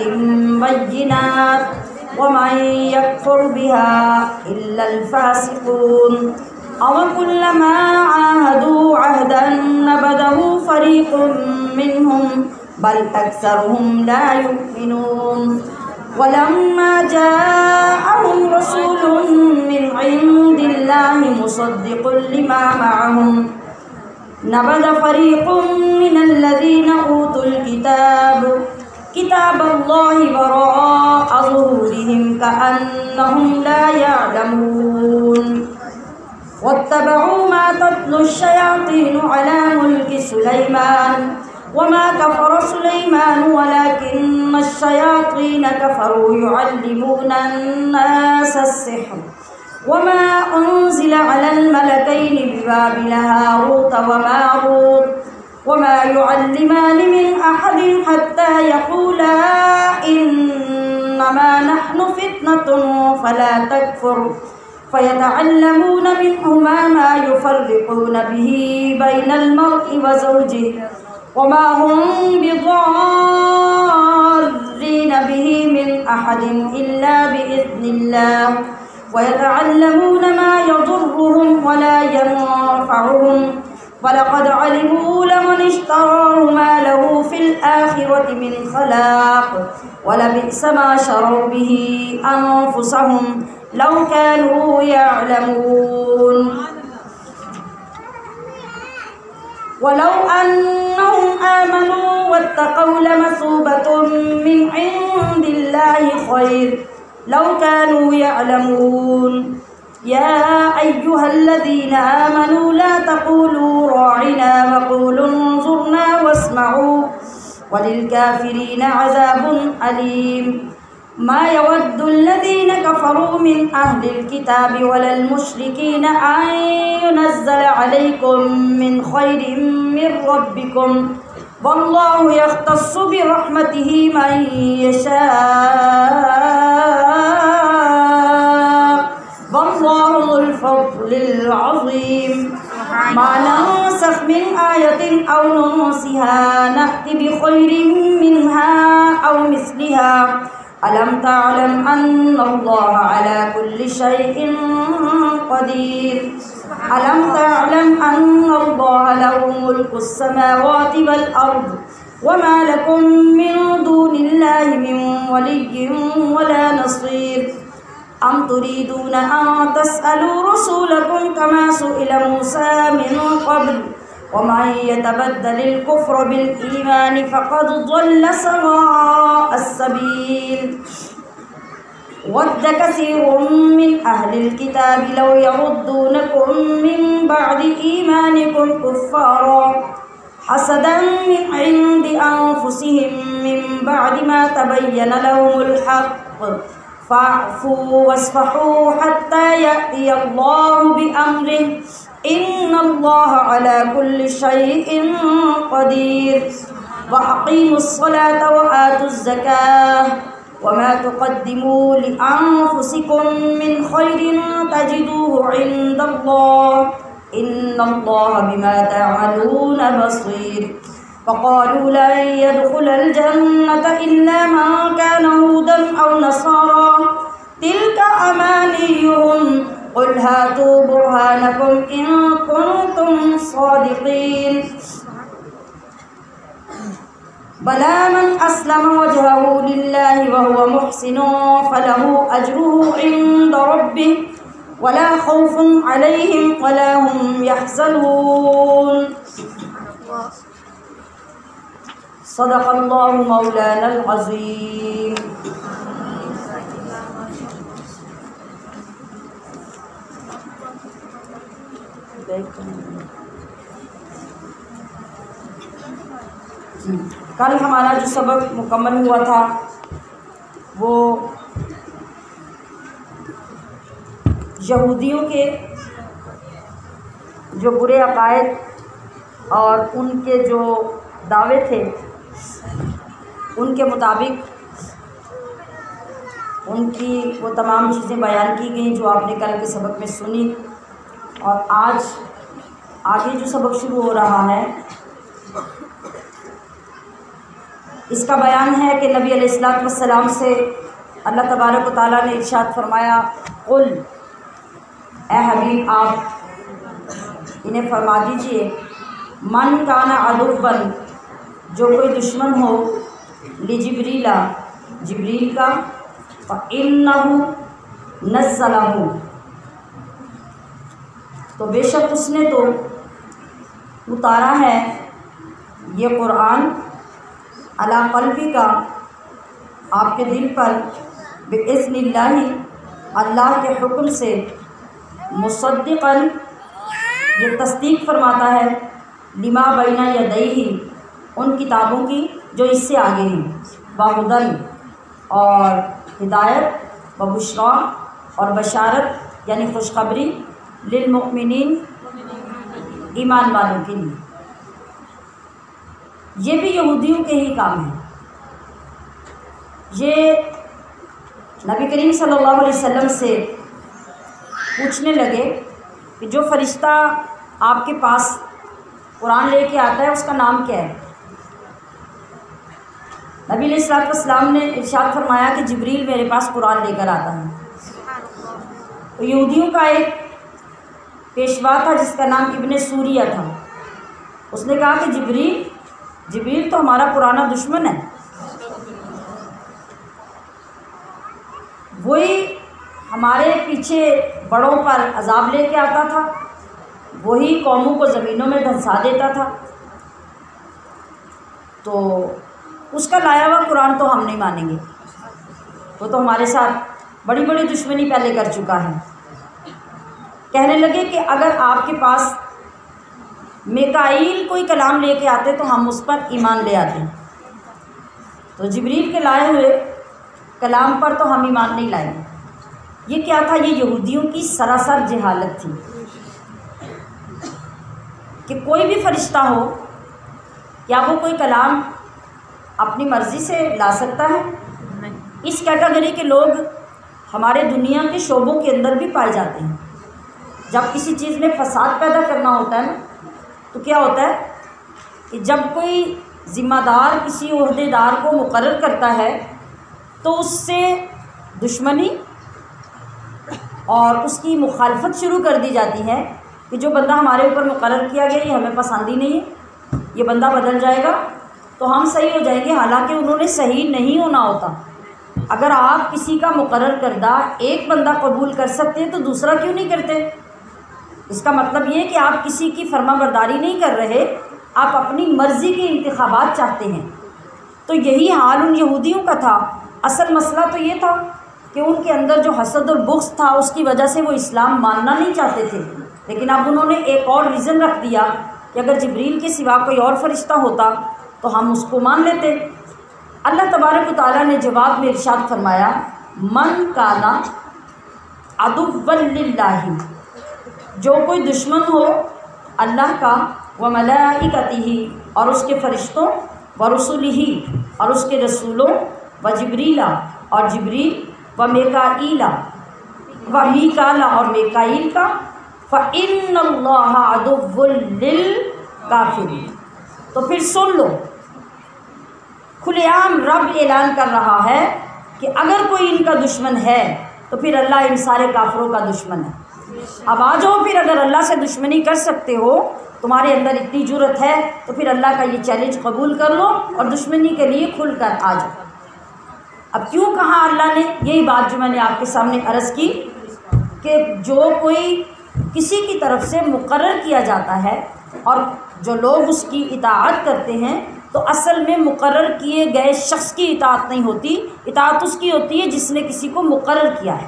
بَيِّنَاتٍ وَمَن يَكْفُرْ بِهَا إِلَّا الْفَاسِقُونَ، أَوَكُلَّمَا عَاهَدُوا عَهْدًا نَبَذَهُ فَرِيقٌ مِّنْهُم بَلْ أَكْثَرُهُمْ لَا يُؤْمِنُونَ، وَلَمَّا جَاءَهُمْ رَسُولٌ مِّنْ عِندِ اللَّهِ مُصَدِّقٌ لِّمَا مَعَهُمْ نبذ فريق من الذين أوتوا الكتاب كتاب الله وراء ظهورهم كأنهم لا يعلمون واتبعوا ما تتلو الشياطين على ملك سليمان وما كفر سليمان ولكن الشياطين كفروا يعلمون الناس السحر وما أنزل على الملكين ببابل هاروت وماروت وما يعلمان من أحد حتى يقولا إنما نحن فتنة فلا تكفر فيتعلمون منهما ما يفرقون به بين المرء وزوجه وما هم بضارين به من أحد إلا بإذن الله ويتعلمون ما يضرهم ولا ينفعهم وَلَقَدْ عَلِمُوا لَمَنِ اشْتَرَاهُ مَا لَهُ فِي الْآخِرَةِ مِنْ خَلَاقٍ وَلَبِئْسَ مَا شَرَوْا بِهِ أَنفُسَهُمْ لَوْ كَانُوا يَعْلَمُونَ وَلَوْ أَنَّهُمْ آمَنُوا وَاتَّقَوْا لَمَثُوبَةٌ مِّنْ عِندِ اللَّهِ خَيْرٌ لَوْ كَانُوا يَعْلَمُونَ يا أيها الذين آمنوا لا تقولوا راعنا وقولوا انظرنا واسمعوا وللكافرين عذاب أليم ما يود الذين كفروا من أهل الكتاب ولا المشركين أن ينزل عليكم من خير من ربكم والله يختص برحمته من يشاء والله ذو الفضل العظيم ما ننسخ من آية أو ننسها نأت بخير منها أو مثلها ألم تعلم أن الله على كل شيء قدير ألم تعلم أن الله له ملك السماوات والأرض وما لكم من دون الله من ولي ولا نصير أم تريدون أن تسألوا رسولكم كما سئل موسى من قبل ومن يتبدل الكفر بالإيمان فقد ضل سواء السبيل ود كثير من أهل الكتاب لو يردونكم من بعد إيمانكم كفارا حسدا من عند أنفسهم من بعد ما تبين لهم الحق فاعفوا واصفحوا حتى يأتي الله بأمره إن الله على كل شيء قدير وأقيموا الصلاة وآتوا الزكاة وما تقدموا لأنفسكم من خير تجدوه عند الله إن الله بما تعملون بصير فقالوا لن يدخل الجنة إلا من كان هودا أو نصارى تلك أمانيهم قل هاتوا برهانكم إن كنتم صادقين بلى من أسلم وجهه لله وهو محسن فله أجره عند ربه ولا خوف عليهم ولا هم يحزنون صدق اللہ مولانا العظیم. کل ہمارا جو سبق مکمل ہوا تھا وہ یہودیوں کے جو برے عقائد اور ان کے جو دعوے تھے ان کے مطابق ان کی وہ تمام چیزیں بیان کی گئیں جو آپ نے کل کے سبق میں سنی. اور آج آگے جو سبق شروع ہو رہا ہے اس کا بیان ہے کہ نبی علیہ الصلوۃ والسلام سے اللہ تبارک و تعالیٰ نے ارشاد فرمایا قل اے حبیب آپ انہیں فرما دیجئے من کان عدوا جو کوئی دشمن ہو لجبریل جبریل کا فإنہ نزلہ تو بے شک اس نے تو اتارا ہے یہ قرآن علی قلبی کا آپ کے دل پر بِإِذْنِ اللہ اللہ کے حکم سے مصدقاً یہ تصدیق فرماتا ہے لما بین یدیہ ان کتابوں کی جو اس سے آگے ہیں، وہدی اور ہدایت، وبشریٰ اور بشارت یعنی خوشخبری، للمؤمنین ایمان والوں کے لیے۔ یہ بھی یہودیوں کے ہی کام ہے۔ یہ نبی کریم صلی اللہ علیہ وسلم سے پوچھنے لگے کہ جو فرشتہ آپ کے پاس قرآن لے کے آتا ہے اس کا نام کیا ہے؟ نبی علیہ السلام نے ارشاد فرمایا کہ جبریل میرے پاس قرآن لے کر آتا ہے۔ تو یہودیوں کا ایک پیشوا تھا جس کا نام ابن سوریہ تھا، اس نے کہا کہ جبریل تو ہمارا پرانا دشمن ہے، وہی ہمارے پیچھے بڑوں پر عذاب لے کے آتا تھا، وہی قوموں کو زمینوں میں دھنسا دیتا تھا، تو اس کا لایا ہوا قرآن تو ہم نہیں مانیں گے، وہ تو ہمارے ساتھ بڑی بڑی دشمنی پہلے کر چکا ہے۔ کہنے لگے کہ اگر آپ کے پاس میکائیل کوئی کلام لے کے آتے تو ہم اس پر ایمان لے آتے، تو جبریل کے لائے ہوئے کلام پر تو ہم ایمان نہیں لائیں گے۔ یہ کیا تھا؟ یہ یہودیوں کی سراسر جہالت تھی کہ کوئی بھی فرشتہ ہو کیا وہ کوئی کلام اپنی مرضی سے لا سکتا ہے؟ اس کیٹیگری کے لوگ ہمارے دنیا کے شعبوں کے اندر بھی پائے جاتے ہیں۔ جب کسی چیز میں فساد پیدا کرنا ہوتا ہے تو کیا ہوتا ہے کہ جب کوئی ذمہ دار کسی عہدے دار کو مقرر کرتا ہے تو اس سے دشمنی اور اس کی مخالفت شروع کر دی جاتی ہے کہ جو بندہ ہمارے اوپر مقرر کیا گیا یہ ہمیں پسند ہی نہیں ہے، یہ بندہ بدل جائے گا تو ہم صحیح ہو جائیں گے، حالانکہ انہوں نے صحیح نہیں ہونا ہوتا۔ اگر آپ کسی کا مقرر کردہ ایک بندہ قبول کر سکتے ہیں تو دوسرا کیوں نہیں کرتے؟ اس کا مطلب یہ کہ آپ کسی کی فرما برداری نہیں کر رہے، آپ اپنی مرضی کے انتخابات چاہتے ہیں۔ تو یہی حال ان یہودیوں کا تھا۔ اصل مسئلہ تو یہ تھا کہ ان کے اندر جو حسد اور بغض تھا اس کی وجہ سے وہ اسلام ماننا نہیں چاہتے تھے، لیکن اب انہوں نے ایک اور ریزن رکھ دیا کہ اگر جبریل کے سوا کوئی اور فرشتہ ہوتا تو ہم اس کو مان لیتے۔ اللہ تبارک و تعالیٰ نے جواب میں ارشاد فرمایا من کانا عدوا للہ، جو کوئی دشمن ہو اللہ کا، وملائکتہ اور اس کے فرشتوں، ورسلہ اور اس کے رسولوں، وجبریل اور جبریل، ومیکائیل ومیکال اور میکائیل کا، فإن اللہ عدو للکافرین۔ تو پھر سن لو، کھلے عام رب اعلان کر رہا ہے کہ اگر کوئی ان کا دشمن ہے تو پھر اللہ ان سارے کافروں کا دشمن ہے۔ اب آ جاؤ پھر، اگر اللہ سے دشمنی کر سکتے ہو، تمہارے اندر اتنی جرت ہے تو پھر اللہ کا یہ چیلنج قبول کر لو اور دشمنی کے لیے کھل کر آ جاؤ۔ اب کیوں کہا اللہ نے؟ یہی بات جو میں نے آپ کے سامنے عرض کی کہ جو کوئی کسی کی طرف سے مقرر کیا جاتا ہے اور جو لوگ اس کی اطاعت کرتے ہیں تو اصل میں مقرر کیے گئے شخص کی اطاعت نہیں ہوتی، اطاعت اس کی ہوتی ہے جس نے کسی کو مقرر کیا ہے۔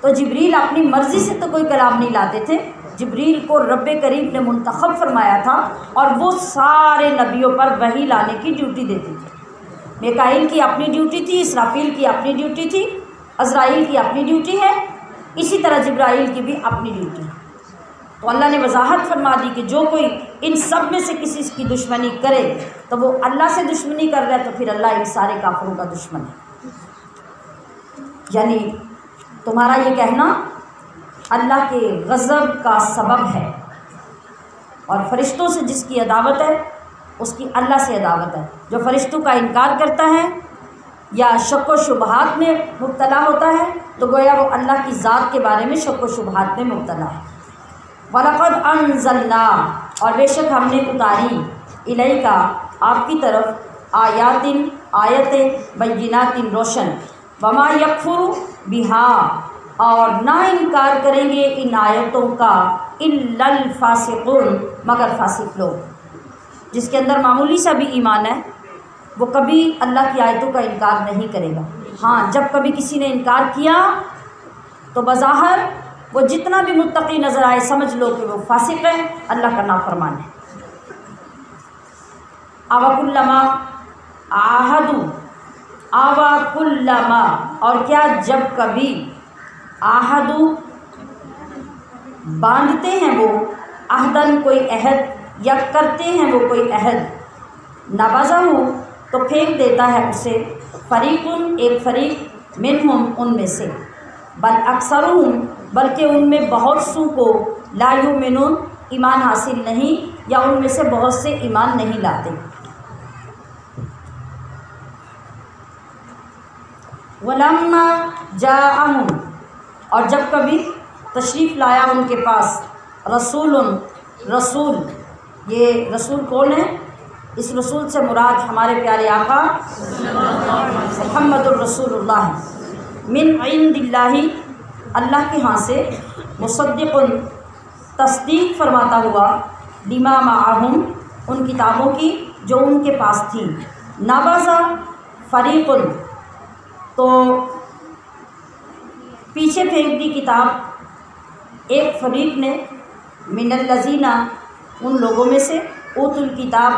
تو جبریل اپنی مرضی سے تو کوئی کلام نہیں لاتے تھے، جبریل کو رب کریم نے منتخب فرمایا تھا اور وہ سارے نبیوں پر وحی لانے کی ڈیوٹی دیتے تھے۔ میکائیل کی اپنی ڈیوٹی تھی، اسرافیل کی اپنی ڈیوٹی تھی، عزرائیل کی اپنی ڈیوٹی ہے، اسی طرح جبرائیل کی بھی اپنی ڈیوٹی ہے۔ تو اللہ نے وضاحت فرما دی کہ جو کوئی ان سب میں سے کسی کی دشمنی کرے تو وہ اللہ سے دشمنی کر رہا ہے، تو پھر اللہ ان سارے کافروں کا دشمن ہے۔ یعنی تمہارا یہ کہنا اللہ کے غضب کا سبب ہے، اور فرشتوں سے جس کی عداوت ہے اس کی اللہ سے عداوت ہے۔ جو فرشتوں کا انکار کرتا ہے یا شک و شبہات میں مبتلا ہوتا ہے تو گویا وہ اللہ کی ذات کے بارے میں شک و شبہات میں مبتلا ہے۔ وَلَقَدْ أَنزَلْنَا اور بے شک ہم نے اتاری، الیک آپ کی طرف، آیتیں بینات روشن، وما یکفر بہا اور نہ انکار کریں گے ان آیتوں کا الا الفاسقون مگر فاسق لوگ۔ جس کے اندر معمولی سا بھی ایمان ہے وہ کبھی اللہ کی آیتوں کا انکار نہیں کرے گا۔ ہاں جب کبھی کسی نے انکار کیا تو بظاہر وہ جتنا بھی متقی نظر آئے سمجھ لو کہ وہ فاسق ہے، اللہ کا نافرمان ہے۔ اوَکُلَّمَا عَاهَدُوا، اوَکُلَّمَا، اور کیا جب کبھی، عَاهَدُوا باندھتے ہیں وہ، عہدن کوئی عہد، یا کرتے ہیں وہ کوئی عہد، نبذہ تو پھینک دیتا ہے اسے، فریقٌ ایک فریق، منہم ان میں سے، بل اکثرہم بلکہ ان میں بہت سو کو، لا یؤمنون ایمان حاصل نہیں، یا ان میں سے بہت سے ایمان نہیں لاتے۔ وَلَمَّا جَاءَهُمْ، اور جب کبھی تشریف لایا ان کے پاس، رسول، رسول، یہ رسول کون ہے؟ اس رسول سے مراد ہمارے پیارے آقا محمد الرسول اللہ، من عند اللہ، اللہ کے ہاں سے، مصدق تصدیق فرماتا ہوا، لما معہم ان کتابوں کی جو ان کے پاس تھی، نبذ فریق تو پیچھے پھینک دی کتاب ایک فریق نے، من الذین ان لوگوں میں سے، اوتوا الکتاب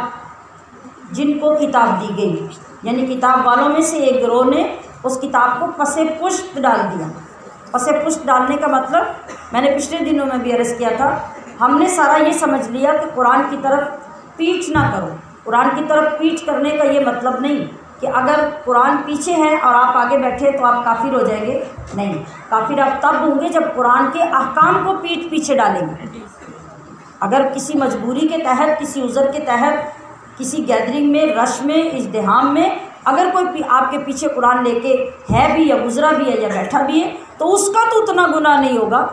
جن کو کتاب دی گئی، یعنی کتاب والوں میں سے ایک گروہ نے اس کتاب کو پس پشت ڈال دیا۔ پس پشت ڈالنے کا مطلب میں نے پچھلے دنوں میں بھی عرض کیا تھا، ہم نے سارا یہ سمجھ لیا کہ قرآن کی طرف پیچھ نہ کرو۔ قرآن کی طرف پیچھ کرنے کا یہ مطلب نہیں کہ اگر قرآن پیچھے ہے اور آپ آگے بیٹھے تو آپ کافر ہو جائیں گے، نہیں، کافر آپ تب ہوں گے جب قرآن کے احکام کو پیچھے ڈالیں گے۔ اگر کسی مجبوری کے تحت، کسی عذر کے تحت، کسی گیدرنگ میں، رش میں، ازدحام میں اگر کوئی آپ کے پیچھے قرآن لے کے ہے بھی، یا گزرا بھی ہے، یا بیٹھا بھی ہے، تو اس کا تو اتنا گناہ نہیں ہوگا،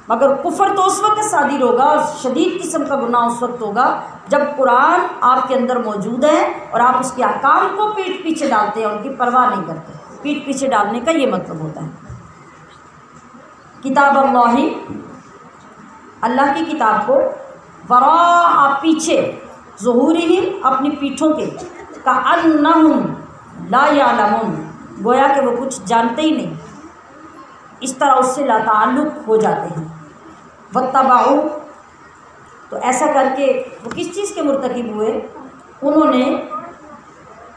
مگر کفر تو اس وقت صادر ہوگا، اور شدید قسم کا گناہ اس وقت ہوگا جب قرآن آپ کے اندر موجود ہے اور آپ اس کے احکام کو پیچھے ڈالتے ہیں، ان کی پرواہ نہیں کرتے۔ پیچھے ڈالنے کا یہ مطلب ہوتا ہے۔ کتاب اللہ، اللہ کی کتاب کو، وراء پیچھے، ظہورہم اپنی پیٹھوں کے، کأنہم لا یعلمون گویا کہ وہ کچھ جانتے ہی نہیں، اس طرح اس سے لا تعلق ہو جاتے ہیں۔ واتبعوا تو ایسا کر کے وہ کس چیز کے مرتکب ہوئے؟ انہوں نے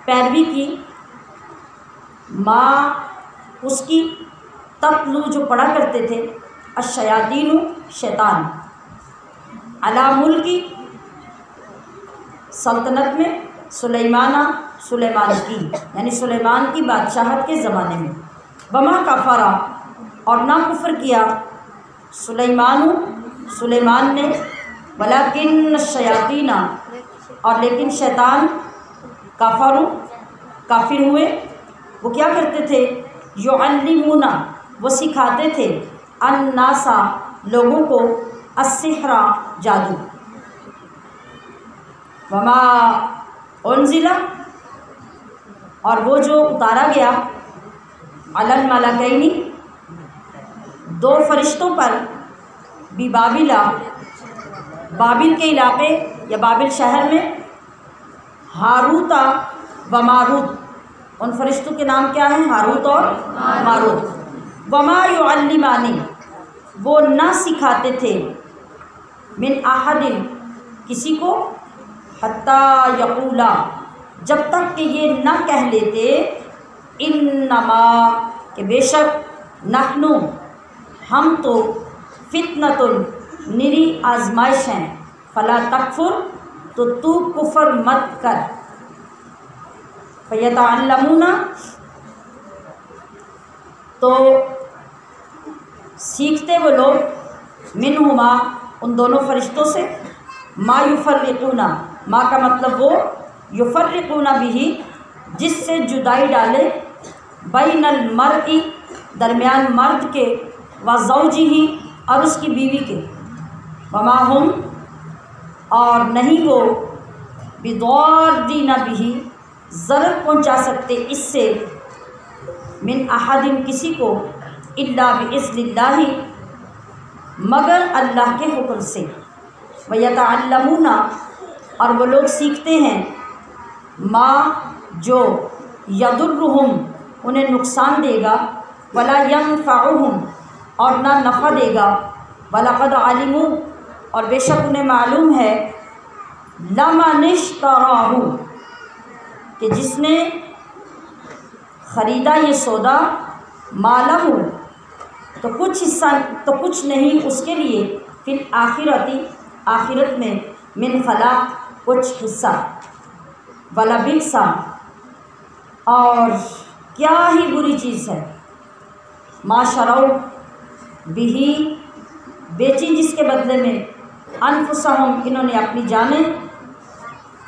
پیروی کی، ماں اس کی، تتلو جو پڑھا کرتے تھے، الشیاطین شیطان، علی ملکی سلطنت میں، سلیمان کی، یعنی سلیمان کی بادشاہت کے زمانے میں، وما کفرا اور نہ کفر کیا، سلیمان نے، ولکن الشیاطین اور لیکن شیطان، کافر ہوئے، وہ کیا کرتے تھے؟ یعلمون وہ سکھاتے تھے، الناس لوگوں کو، السحر جادو، وما انزل اور وہ جو اتارا گیا، علی الملکین دو فرشتوں پر، ببابل بابل کے علاقے یا بابل شہر میں، ہاروت و ماروت ان فرشتوں کے نام کیا ہیں؟ ہاروت اور ماروت۔ وما یعلمان وہ نہ سکھاتے تھے، من احد کسی کو، حتیٰ یقولا جب تک کہ یہ نہ کہہ لیتے، انما کہ بے شک، نحن ہم تو، فتنۃ نری آزمائش ہیں، فلا تکفر تو کفر مت کر، فیتعلمون تو سیکھتے وہ لوگ، منہما ان دونوں فرشتوں سے، ما یفرقون، ما کا مطلب وہ، یفرقون بھی جس سے جدائی ڈالے، بین المرء درمیان مرد کے، وزوجہ اور اس کی بیوی کے، وما ہم اور نہیں وہ، بضارین بھی ضرر پہنچا سکتے اس سے، من احد کسی کو، الا باذن اللہ مگر اللہ کے حکم سے، ویتعلمون اور وہ لوگ سیکھتے ہیں، ما جو یضرہم انہیں نقصان دے گا، ولا ینفعہم اور نہ نفع دے گا، وَلَقَدْ عَلِمُوا اور بے شک انہیں معلوم ہے، لَمَنِ اشْتَرَاهُ کہ جس نے خریدا یہ سودا، مالہ تو کچھ حصہ تو کچھ نہیں اس کے لیے، فی الآخرتی آخرت میں، من خلاق کچھ حصہ، وَلَبِئْسَ اور کیا ہی بری چیز ہے، ما شروا بہ بیچی جس کے بدلے میں، انفسہم انہوں نے اپنی جانیں،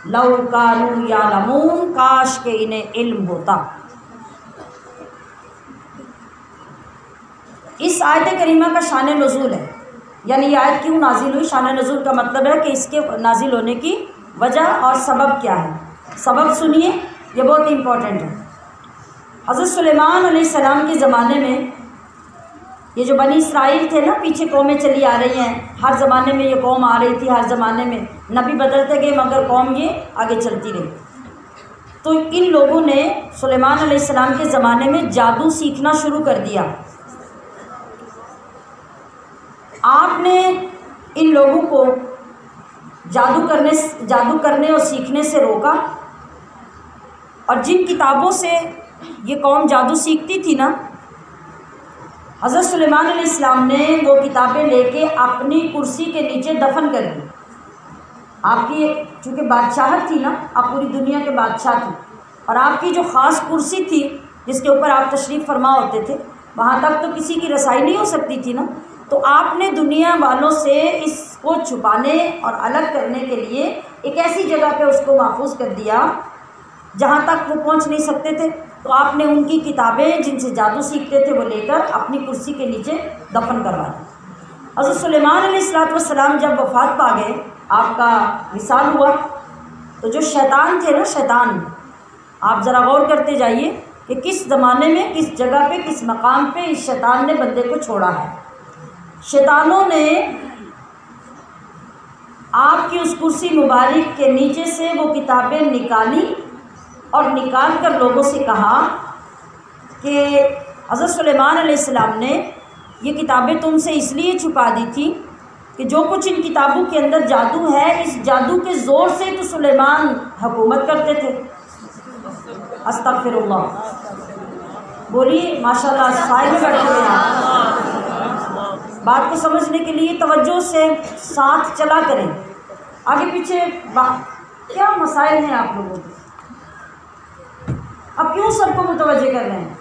لو کانوا یعلمون کاش کہ انہیں علم ہوتا۔ اس آیت کریمہ کا شان نزول ہے، یعنی یہ آیت کیوں نازل ہوئی، شان نزول کا مطلب ہے کہ اس کے نازل ہونے کی وجہ اور سبب کیا ہے۔ سبب سنیے، یہ بہت امپورٹنٹ ہے۔ حضرت سلیمان علیہ السلام کے زمانے میں یہ جو بنی اسرائیل تھے نا، پیچھے قومیں چلی آ رہی ہیں، ہر زمانے میں یہ قوم آ رہی تھی، ہر زمانے میں نبی بدلتے گئے مگر قوم یہ آگے چلتی رہی۔ تو ان لوگوں نے سلیمان علیہ السلام کے زمانے میں جادو سیکھنا شروع کر دیا۔ آپ نے ان لوگوں کو جادو کرنے اور سیکھنے سے روکا، اور جن کتابوں سے یہ قوم جادو سیکھتی تھی نا، حضرت سلیمان علیہ السلام نے وہ کتابیں لے کے اپنی کرسی کے نیچے دفن کر دی۔ آپ کی چونکہ بادشاہت تھی نا، آپ پوری دنیا کے بادشاہ تھے، اور آپ کی جو خاص کرسی تھی جس کے اوپر آپ تشریف فرما ہوتے تھے، وہاں تک تو کسی کی رسائی نہیں ہو سکتی تھی نا، تو آپ نے دنیا والوں سے اس کو چھپانے اور الگ کرنے کے لیے ایک ایسی جگہ پہ اس کو محفوظ کر دیا جہاں تک وہ پہنچ نہیں سکتے تھے۔ تو آپ نے ان کی کتابیں جن سے جادو سیکھتے تھے وہ لے کر اپنی کرسی کے نیچے دفن کروا دی۔ حضرت سلیمان علیہ السلام جب وفات پا گئے، آپ کا وصال ہوا، تو جو شیطان تھے نا، شیطان، آپ ذرا غور کرتے جائیے کہ کس زمانے میں، کس جگہ پہ، کس مقام پہ اس شیطان نے بندے کو چھوڑا ہے۔ شیطانوں نے آپ کی اس کرسی مبارک کے نیچے سے وہ کتابیں نکالی اور نکال کر لوگوں سے کہا کہ حضرت سلیمان علیہ السلام نے یہ کتابیں تم سے اس لیے چھپا دی تھی کہ جو کچھ ان کتابوں کے اندر جادو ہے، اس جادو کے زور سے تو سلیمان حکومت کرتے تھے۔ استغفر اللہ، بولیے ماشاءاللہ، سائے میں بیٹھے ہوئے ہیں۔ بات کو سمجھنے کے لیے توجہ سے ساتھ چلا کریں، آگے پیچھے کیا مسائل ہیں آپ لوگوں کے، اب کیوں سب کو متوجہ کر رہے ہیں؟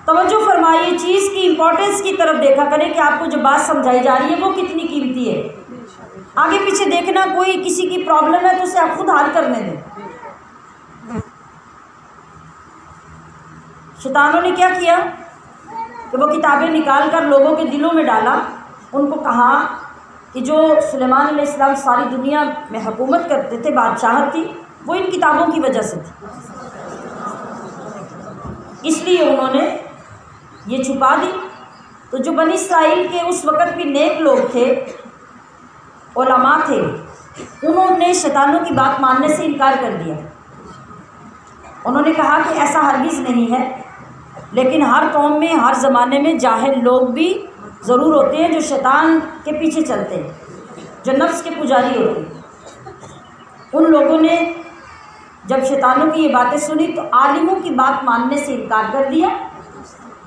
توجہ فرمائیے، چیز کی امپورٹنس کی طرف دیکھا کریں کہ آپ کو جو بات سمجھائی جا رہی ہے وہ کتنی قیمتی ہے۔ آگے پیچھے دیکھنا، کوئی کسی کی پرابلم ہے تو اسے آپ خود حل کرنے دیں۔ شیطانوں نے کیا کیا کہ وہ کتابیں نکال کر لوگوں کے دلوں میں ڈالا، ان کو کہا کہ جو سلیمان علیہ السلام ساری دنیا میں حکومت کرتے تھے، بادشاہت تھی، وہ ان کتابوں کی وجہ سے تھی، اس لیے انہوں نے یہ چھپا دی۔ تو جو بنی اسرائیل کے اس وقت بھی نیک لوگ تھے، علماء تھے، انہوں نے شیطانوں کی بات ماننے سے انکار کر دیا۔ انہوں نے کہا کہ ایسا ہرگز نہیں ہے، لیکن ہر قوم میں، ہر زمانے میں جاہل لوگ بھی ضرور ہوتے ہیں جو شیطان کے پیچھے چلتے ہیں، جو نفس کے پجاری ہوتے ہیں۔ ان لوگوں نے جب شیطانوں کی یہ باتیں سنی تو عالموں کی بات ماننے سے انکار کر دیا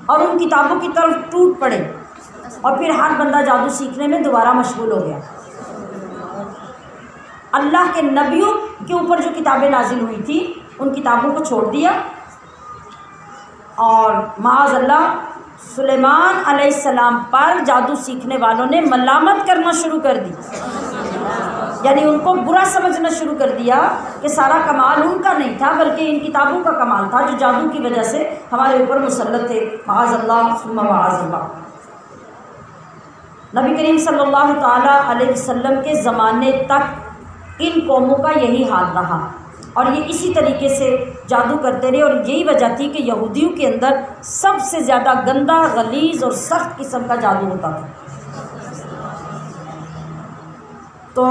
اور ان کتابوں کی طرف ٹوٹ پڑے، اور پھر ہر بندہ جادو سیکھنے میں دوبارہ مشغول ہو گیا۔ اللہ کے نبیوں کے اوپر جو کتابیں نازل ہوئی تھی ان کتابوں کو چھوڑ دیا، اور معاذ اللہ سلیمان علیہ السلام پر جادو سیکھنے والوں نے ملامت کرنا شروع کر دی، یعنی ان کو برا سمجھنا شروع کر دیا کہ سارا کمال ان کا نہیں تھا بلکہ ان کتابوں کا کمال تھا جو جادو کی وجہ سے ہمارے اوپر مسلط تھے، معاذ اللہ ثم معاذ اللہ۔ نبی کریم صلی اللہ تعالیٰ علیہ وسلم کے زمانے تک ان قوموں کا یہی حال رہا، اور یہ اسی طریقے سے جادو کرتے رہے، اور یہی وجہ تھی کہ یہودیوں کے اندر سب سے زیادہ گندا، غلیظ اور سخت قسم کا جادو ہوتا تھا۔ تو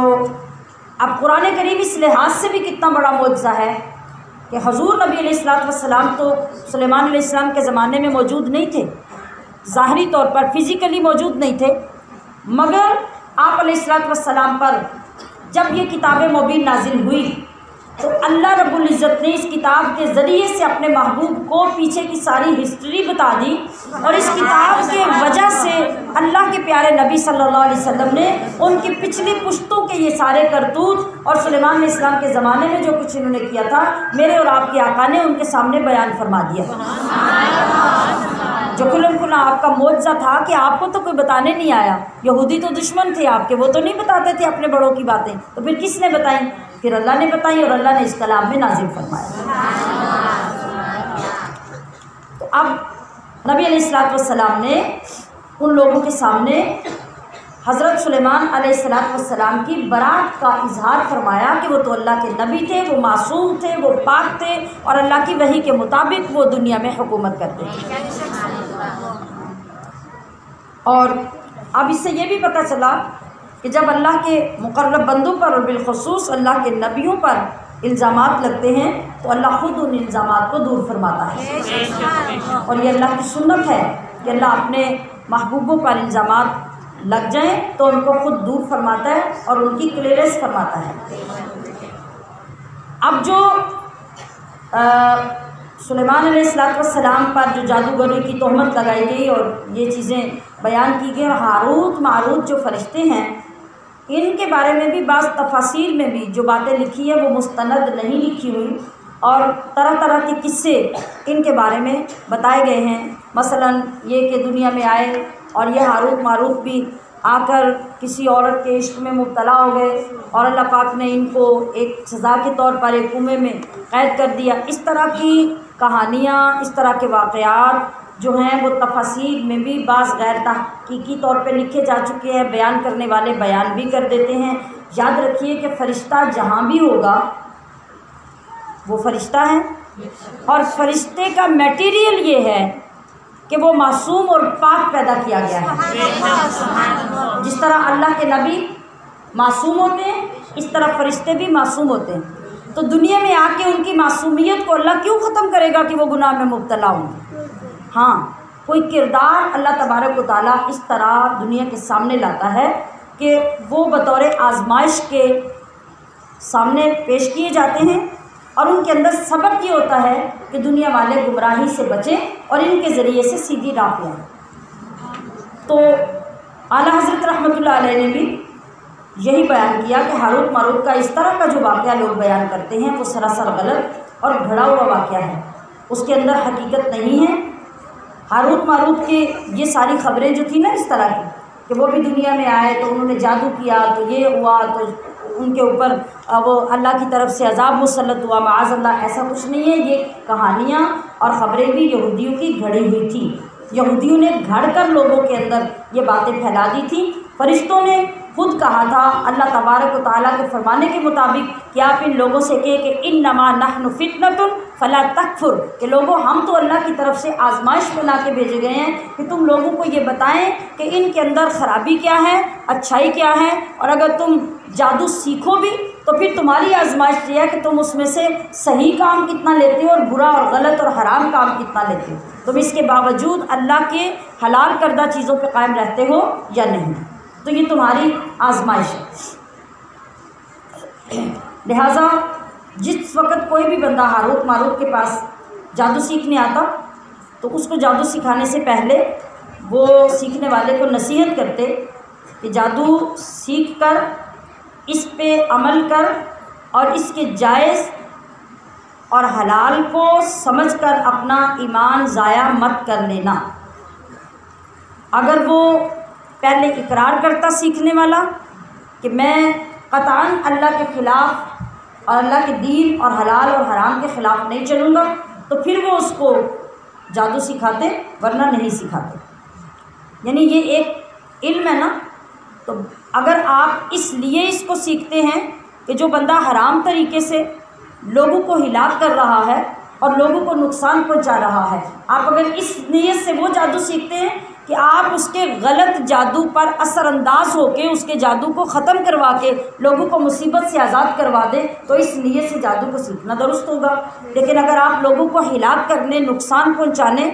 اب قرآن کریم اس لحاظ سے بھی کتنا بڑا معجزہ ہے کہ حضور نبی علیہ الصلوۃ والسلام تو سلیمان علیہ السلام کے زمانے میں موجود نہیں تھے، ظاہری طور پر فزیکلی موجود نہیں تھے، مگر آپ علیہ الصلوۃ والسلام پر جب یہ کتاب مبین نازل ہوئی تو اللہ رب العزت نے اس کتاب کے ذریعے سے اپنے محبوب کو پیچھے کی ساری ہسٹری بتا دی، اور اس کتاب کے وجہ سے اللہ کے پیارے نبی صلی اللہ علیہ وسلم نے ان کی پچھلی پشتوں کے یہ سارے کرتوت اور سلیمان علیہ السلام کے زمانے میں جو کچھ انہوں نے کیا تھا میرے اور آپ کے آقا نے ان کے سامنے بیان فرما دیا۔ جو کلم کلا آپ کا معجزہ تھا کہ آپ کو تو کوئی بتانے نہیں آیا، یہودی تو دشمن تھے آپ کے، وہ تو نہیں بتاتے تھے اپنے بڑوں کی باتیں، تو پھر کس نے بتائیں؟ پھر اللہ نے بتائی اور اللہ نے اس کلام میں نازل فرمایا۔ تو اب نبی علیہ الصلوۃ والسلام نے ان لوگوں کے سامنے حضرت سلیمان علیہ الصلوۃ والسلام کی برات کا اظہار فرمایا کہ وہ تو اللہ کے نبی تھے، وہ معصوم تھے، وہ پاک تھے، اور اللہ کی وحی کے مطابق وہ دنیا میں حکومت کرتے تھے۔ اور اب اس سے یہ بھی پتہ چلا کہ جب اللہ کے مقرب بندوں پر اور بالخصوص اللہ کے نبیوں پر الزامات لگتے ہیں تو اللہ خود ان الزامات کو دور فرماتا ہے، اور یہ اللہ کی سنت ہے کہ اللہ اپنے محبوبوں پر الزامات لگ جائیں تو ان کو خود دور فرماتا ہے اور ان کی کلیئرنس فرماتا ہے۔ اب جو سلیمان علیہ الصلوۃ والسلام پر جو جادوگری کی تہمت لگائی گئی اور یہ چیزیں بیان کی گئی، اور ہاروت ماروت جو فرشتے ہیں ان کے بارے میں بھی بعض تفاسیر میں بھی جو باتیں لکھی ہیں وہ مستند نہیں لکھی ہوئی، اور طرح طرح کے قصے ان کے بارے میں بتائے گئے ہیں۔ مثلا یہ کہ دنیا میں آئے اور یہ ہاروت ماروت بھی آ کر کسی عورت کے عشق میں مبتلا ہو گئے اور اللہ پاک نے ان کو ایک سزا کے طور پر ایک کنویں میں قید کر دیا۔ اس طرح کی کہانیاں، اس طرح کے واقعات جو ہیں وہ تفاسیر میں بھی بعض غیر تحقیقی طور پہ لکھے جا چکے ہیں، بیان کرنے والے بیان بھی کر دیتے ہیں۔ یاد رکھیے کہ فرشتہ جہاں بھی ہوگا وہ فرشتہ ہے، اور فرشتے کا میٹیریل یہ ہے کہ وہ معصوم اور پاک پیدا کیا گیا ہے۔ جس طرح اللہ کے نبی معصوم ہوتے ہیں اس طرح فرشتے بھی معصوم ہوتے ہیں، تو دنیا میں آ کے ان کی معصومیت کو اللہ کیوں ختم کرے گا کہ وہ گناہ میں مبتلا ہوں؟ ہاں، کوئی کردار اللہ تبارک و تعالیٰ اس طرح دنیا کے سامنے لاتا ہے کہ وہ بطور آزمائش کے سامنے پیش کیے جاتے ہیں، اور ان کے اندر سبب یہ ہوتا ہے کہ دنیا والے گمراہی سے بچیں اور ان کے ذریعے سے سیدھی راہ پہ آئیں۔ تو اعلیٰ حضرت رحمۃ اللہ علیہ نے بھی یہی بیان کیا کہ ہاروت ماروت کا اس طرح کا جو واقعہ لوگ بیان کرتے ہیں وہ سراسر غلط اور گھڑا ہوا واقعہ ہے، اس کے اندر حقیقت نہیں ہے۔ ہاروت ماروت کے یہ ساری خبریں جو تھیں نا اس طرح کی کہ وہ بھی دنیا میں آئے تو انہوں نے جادو کیا تو یہ ہوا تو ان کے اوپر وہ اللہ کی طرف سے عذاب مسلط ہوا، معاذ اللہ، ایسا کچھ نہیں ہے۔ یہ کہانیاں اور خبریں بھی یہودیوں کی گھڑی ہوئی تھیں، یہودیوں نے گھڑ کر لوگوں کے اندر یہ باتیں پھیلا دی تھیں۔ فرشتوں نے خود کہا تھا اللہ تبارک و تعالیٰ کے فرمانے کے مطابق کہ آپ ان لوگوں سے کہے کہ انما نحن فتنۃ فلا تکفر، کہ لوگوں ہم تو اللہ کی طرف سے آزمائش بنا کے بھیجے گئے ہیں کہ تم لوگوں کو یہ بتائیں کہ ان کے اندر خرابی کیا ہے، اچھائی کیا ہے، اور اگر تم جادو سیکھو بھی تو پھر تمہاری آزمائش یہ ہے کہ تم اس میں سے صحیح کام کتنا لیتے ہو اور برا اور غلط اور حرام کام کتنا لیتے ہو، تم اس کے باوجود اللہ کے حلال کردہ چیزوں پہ قائم رہتے ہو یا نہیں، تو یہ تمہاری آزمائش ہے۔ لہٰذا جس وقت کوئی بھی بندہ ہاروت ماروت کے پاس جادو سیکھنے آتا تو اس کو جادو سکھانے سے پہلے وہ سیکھنے والے کو نصیحت کرتے کہ جادو سیکھ کر اس پہ عمل کر اور اس کے جائز اور حلال کو سمجھ کر اپنا ایمان ضائع مت کر لینا۔ اگر وہ پہلے اقرار کرتا سیکھنے والا کہ میں قطعاً اللہ کے خلاف اور اللہ کے دین اور حلال اور حرام کے خلاف نہیں چلوں گا، تو پھر وہ اس کو جادو سکھاتے، ورنہ نہیں سکھاتے۔ یعنی یہ ایک علم ہے نا، تو اگر آپ اس لیے اس کو سیکھتے ہیں کہ جو بندہ حرام طریقے سے لوگوں کو ہلاک کر رہا ہے اور لوگوں کو نقصان پہنچا رہا ہے۔ آپ اگر اس نیت سے وہ جادو سیکھتے ہیں کہ آپ اس کے غلط جادو پر اثر انداز ہو کے اس کے جادو کو ختم کروا کے لوگوں کو مصیبت سے آزاد کروا دیں، تو اس نیت سے جادو کو سیکھنا درست ہوگا۔ لیکن اگر آپ لوگوں کو ہلاک کرنے، نقصان پہنچانے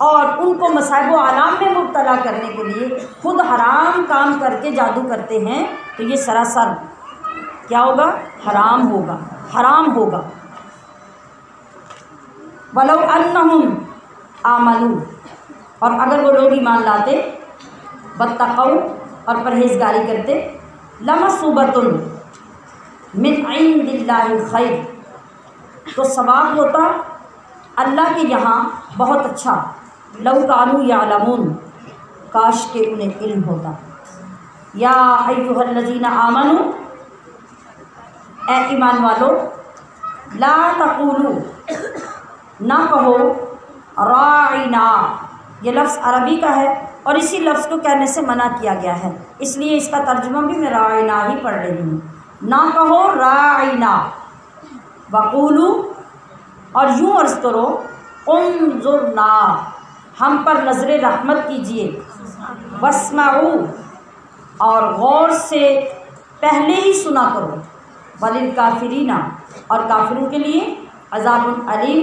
اور ان کو مصائب و آلام میں مبتلا کرنے کے لیے خود حرام کام کر کے جادو کرتے ہیں، تو یہ سراسر کیا ہوگا؟ حرام ہوگا، حرام ہوگا۔ وَلَوْ أَنَّهُمْ آمَنُوا، اور اگر وہ لوگ ایمان لاتے، وَاتَّقَوْا، اور پرہیزگاری کرتے، لَمَثُوبَةٌ مِّنْ عِندِ اللَّهِ خَيْرٌ، تو ثواب ہوتا اللہ کے یہاں بہت اچھا، لَوْ كَانُوا يَعْلَمُونَ، کاش کہ انہیں علم ہوتا۔ یا ایھا الذین آمنوا، اے ایمان والو، لا تقولوا، نہ کہو راعنا، یہ لفظ عربی کا ہے اور اسی لفظ کو کہنے سے منع کیا گیا ہے، اس لیے اس کا ترجمہ بھی میں راعنا ہی پڑھ رہی ہوں۔ نہ کہو راعنا، وقولوا، اور یوں عرض کرو، انظرنا، ہم پر نظر رحمت کیجیے، واسمعوا، اور غور سے پہلے ہی سنا کرو، وللکافرین، اور کافروں کے لیے عذاب علیم،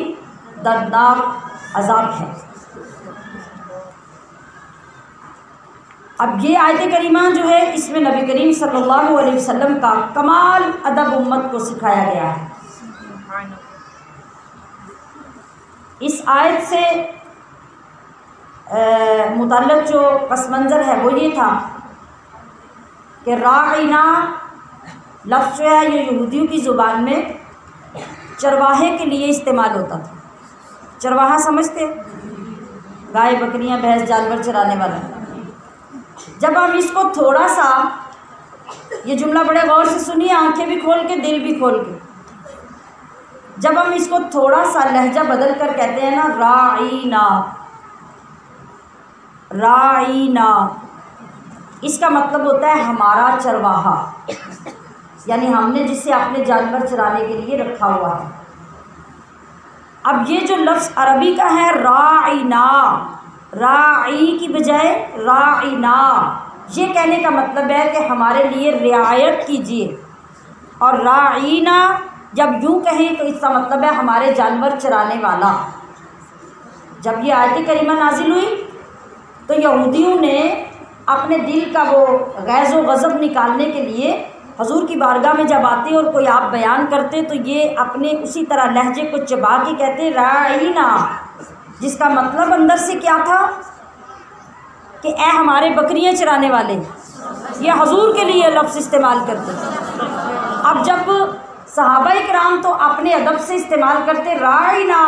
دردناک عذاب ہے۔ اب یہ آیت کریمہ جو ہے، اس میں نبی کریم صلی اللہ علیہ وسلم کا کمال ادب امت کو سکھایا گیا ہے۔ اس آیت سے متعلق جو پس منظر ہے وہ یہ تھا کہ راعنا لفظ جو ہے یہ یہودیوں کی زبان میں چرواہے کے لیے استعمال ہوتا تھا۔ چرواہا سمجھتے؟ گائے، بکریاں، بھینس، جانور چرانے والا۔ جب ہم اس کو تھوڑا سا، یہ جملہ بڑے غور سے سنیے، آنکھیں بھی کھول کے، دل بھی کھول کے، جب ہم اس کو تھوڑا سا لہجہ بدل کر کہتے ہیں نا، راعینا، راعینا، اس کا مطلب ہوتا ہے ہمارا چرواہا، یعنی ہم نے جسے اپنے جانور چرانے کے لیے رکھا ہوا ہے۔ اب یہ جو لفظ عربی کا ہے راعینا، راعی کی بجائے راعینا، یہ کہنے کا مطلب ہے کہ ہمارے لیے رعایت کیجیے، اور راعینا جب یوں کہیں تو اس کا مطلب ہے ہمارے جانور چرانے والا۔ جب یہ آیت کریمہ نازل ہوئی تو یہودیوں نے اپنے دل کا وہ غیظ و غضب نکالنے کے لیے حضور کی بارگاہ میں جب آتے اور کوئی آپ بیان کرتے تو یہ اپنے اسی طرح لہجے کو چبا کے کہتے راعینا، جس کا مطلب اندر سے کیا تھا کہ اے ہمارے بکریاں چرانے والے، یہ حضور کے لیے لفظ استعمال کرتے۔ اب جب صحابہ کرام تو اپنے ادب سے استعمال کرتے راعینا،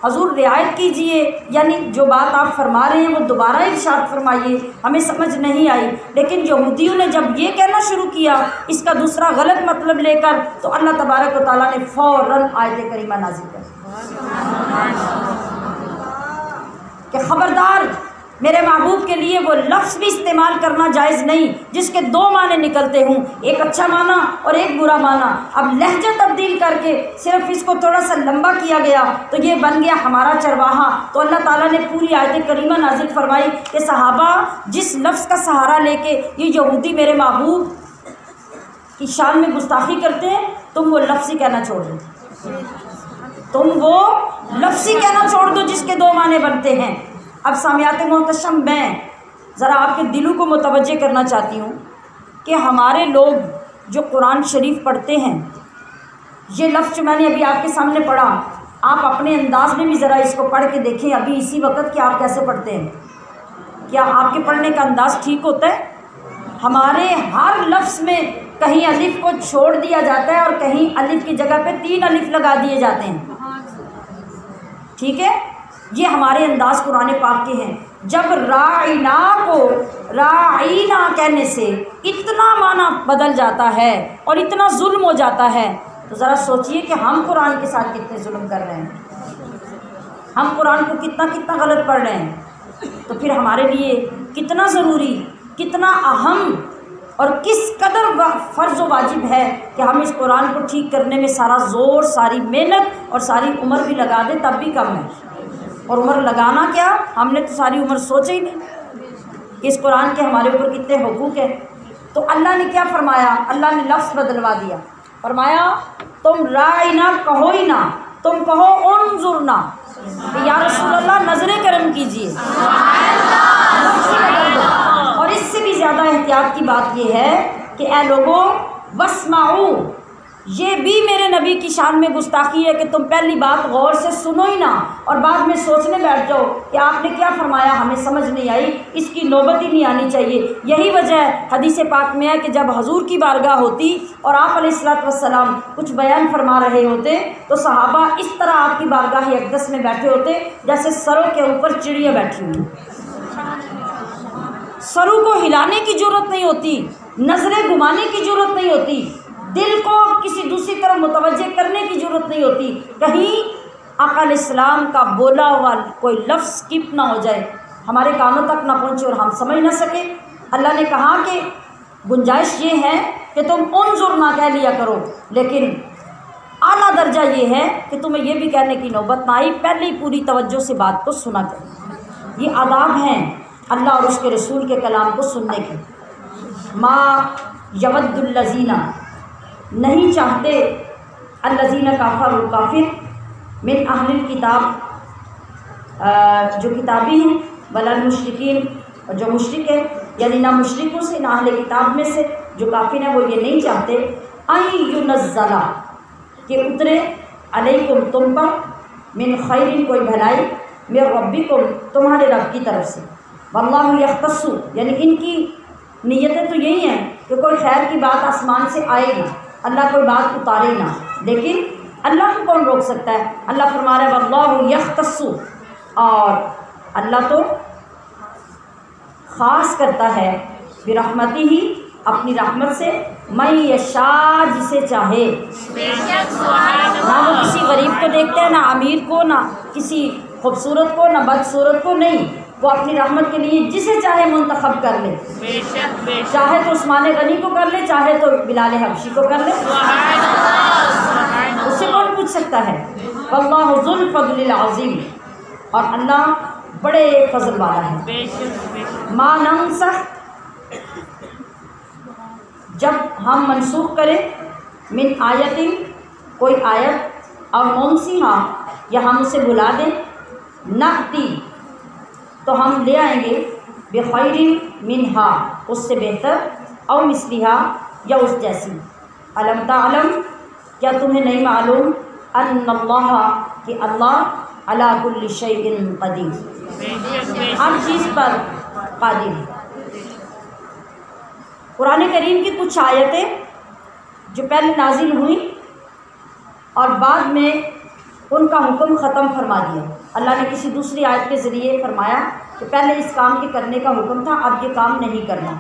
حضور رعایت کیجئے، یعنی جو بات آپ فرما رہے ہیں وہ دوبارہ ارشاد فرمائیے، ہمیں سمجھ نہیں آئی۔ لیکن یہودیوں نے جب یہ کہنا شروع کیا اس کا دوسرا غلط مطلب لے کر، تو اللہ تبارک و تعالیٰ نے فوراً آیت کریمہ نازل کر کہ خبردار، میرے محبوب کے لیے وہ لفظ بھی استعمال کرنا جائز نہیں جس کے دو معنی نکلتے ہوں، ایک اچھا معنی اور ایک برا معنی۔ اب لہجہ تبدیل کر کے صرف اس کو تھوڑا سا لمبا کیا گیا تو یہ بن گیا ہمارا چرواہا۔ تو اللہ تعالیٰ نے پوری آیت کریمہ نازل فرمائی کہ صحابہ جس لفظ کا سہارا لے کے یہ یہودی میرے محبوب کی شان میں گستاخی کرتے ہیں، تم وہ لفظ ہی کہنا چھوڑ دو، تم وہ لفظ ہی کہنا چھوڑ دو جس کے دو معنی بنتے ہیں۔ اب سامعات محتشم، میں ذرا آپ کے دلوں کو متوجہ کرنا چاہتی ہوں کہ ہمارے لوگ جو قرآن شریف پڑھتے ہیں، یہ لفظ جو میں نے ابھی آپ کے سامنے پڑھا، آپ اپنے انداز میں بھی ذرا اس کو پڑھ کے دیکھیں ابھی اسی وقت کہ آپ کیسے پڑھتے ہیں۔ کیا آپ کے پڑھنے کا انداز ٹھیک ہوتا ہے؟ ہمارے ہر لفظ میں کہیں الف کو چھوڑ دیا جاتا ہے اور کہیں الف کی جگہ پہ 3 الف لگا دیے جاتے ہیں، ٹھیک ہے؟ یہ ہمارے انداز قرآن پاک کے ہیں۔ جب راعینا کو راعینا کہنے سے اتنا معنی بدل جاتا ہے اور اتنا ظلم ہو جاتا ہے، تو ذرا سوچئے کہ ہم قرآن کے ساتھ کتنے ظلم کر رہے ہیں، ہم قرآن کو کتنا غلط پڑھ رہے ہیں۔ تو پھر ہمارے لیے کتنا ضروری، کتنا اہم اور کس قدر فرض و واجب ہے کہ ہم اس قرآن کو ٹھیک کرنے میں سارا زور، ساری محنت اور ساری عمر بھی لگا دیں تب بھی کم ہے۔ اور عمر لگانا کیا، ہم نے تو ساری عمر سوچا ہی نہیں کہ اس قرآن کے ہمارے اوپر کتنے حقوق ہیں۔ تو اللہ نے کیا فرمایا، اللہ نے لفظ بدلوا دیا، فرمایا تم رائنا کہو ہی نہ، تم کہو انظرنا، یا رسول اللہ نظر کرم کیجیے۔ اور اس سے بھی زیادہ احتیاط کی بات یہ ہے کہ اے لوگوں واسمعوا، یہ بھی میرے نبی کی شان میں گستاخی ہے کہ تم پہلی بات غور سے سنو ہی نہ اور بعد میں سوچنے بیٹھ جاؤ کہ آپ نے کیا فرمایا، ہمیں سمجھ نہیں آئی، اس کی نوبت ہی نہیں آنی چاہیے۔ یہی وجہ ہے حدیث پاک میں ہے کہ جب حضور کی بارگاہ ہوتی اور آپ علیہ الصلوۃ والسلام کچھ بیان فرما رہے ہوتے تو صحابہ اس طرح آپ کی بارگاہ اقدس میں بیٹھے ہوتے جیسے سروں کے اوپر چڑیاں بیٹھی ہوئی، سروں کو ہلانے کی ضرورت نہیں ہوتی، نظریں گھمانے کی ضرورت نہیں ہوتی، دل کو کسی دوسری طرف متوجہ کرنے کی ضرورت نہیں ہوتی، کہیں آقا علیہ السلام کا بولا ہوا کوئی لفظ اسکپ نہ ہو جائے، ہمارے کانوں تک نہ پہنچے اور ہم سمجھ نہ سکے۔ اللہ نے کہا کہ گنجائش یہ ہے کہ تم انظرنا کہہ لیا کرو، لیکن اعلیٰ درجہ یہ ہے کہ تمہیں یہ بھی کہنے کی نوبت نہ آئی، پہلے ہی پوری توجہ سے بات کو سنا کرو۔ یہ آداب ہیں اللہ اور اس کے رسول کے کلام کو سننے کے۔ ما یود الذین، نہیں چاہتے الذین کافروا، کافر، من اہل الکتاب، جو کتابی ہیں، ولا المشرکین، اور جو مشرک ہے، یعنی نہ مشرکوں سے نہ اہل کتاب میں سے جو کافر ہیں وہ یہ نہیں چاہتے ان ینزل، کہ اترے علیکم تم پر، من خیر کوئی بھلائی، من ربکم تمہارے رب کی طرف سے، واللہ یختص، یعنی ان کی نیتیں تو یہی ہیں کہ کوئی خیر کی بات آسمان سے آئے گی، اللہ کوئی بات اتارے نہ، لیکن اللہ کو کون روک سکتا ہے؟ اللہ فرما رہا ہے واللہ یختص، اور اللہ تو خاص کرتا ہے برحمتہ ہی، اپنی رحمت سے، من یشاء، جسے چاہے۔ نہ وہ کسی غریب کو دیکھتے ہیں، نہ امیر کو، نہ کسی خوبصورت کو، نہ بدصورت کو، نہیں، وہ اپنی رحمت کے لیے جسے چاہے منتخب کر لے، چاہے تو عثمان غنی کو کر لے، چاہے تو بلال حبشی کو کر لے، اس سے کون پوچھ سکتا ہے؟ واللہ ذو الفضل العظیم، اور اللہ بڑے فضل والا ہے۔ ما ننسخ، جب ہم منسوخ کریں، من آیت، کوئی آیت، اور ننسیہا، یا ہم اسے بھلا دیں، نأتی، تو ہم لے آئیں گے، بخیر منہا، اس سے بہتر، او مثلہا، یا اس جیسی۔ الم تعلم، کیا تمہیں نہیں معلوم، ان اللہ، کہ اللہ علی کل شیء قدیر، ہر چیز پر قادر ہے۔ قرآن کریم کی کچھ آیتیں جو پہلے نازل ہوئیں اور بعد میں ان کا حکم ختم فرما دیا، اللہ نے کسی دوسری آیت کے ذریعے فرمایا کہ پہلے اس کام کے کرنے کا حکم تھا، اب یہ کام نہیں کرنا۔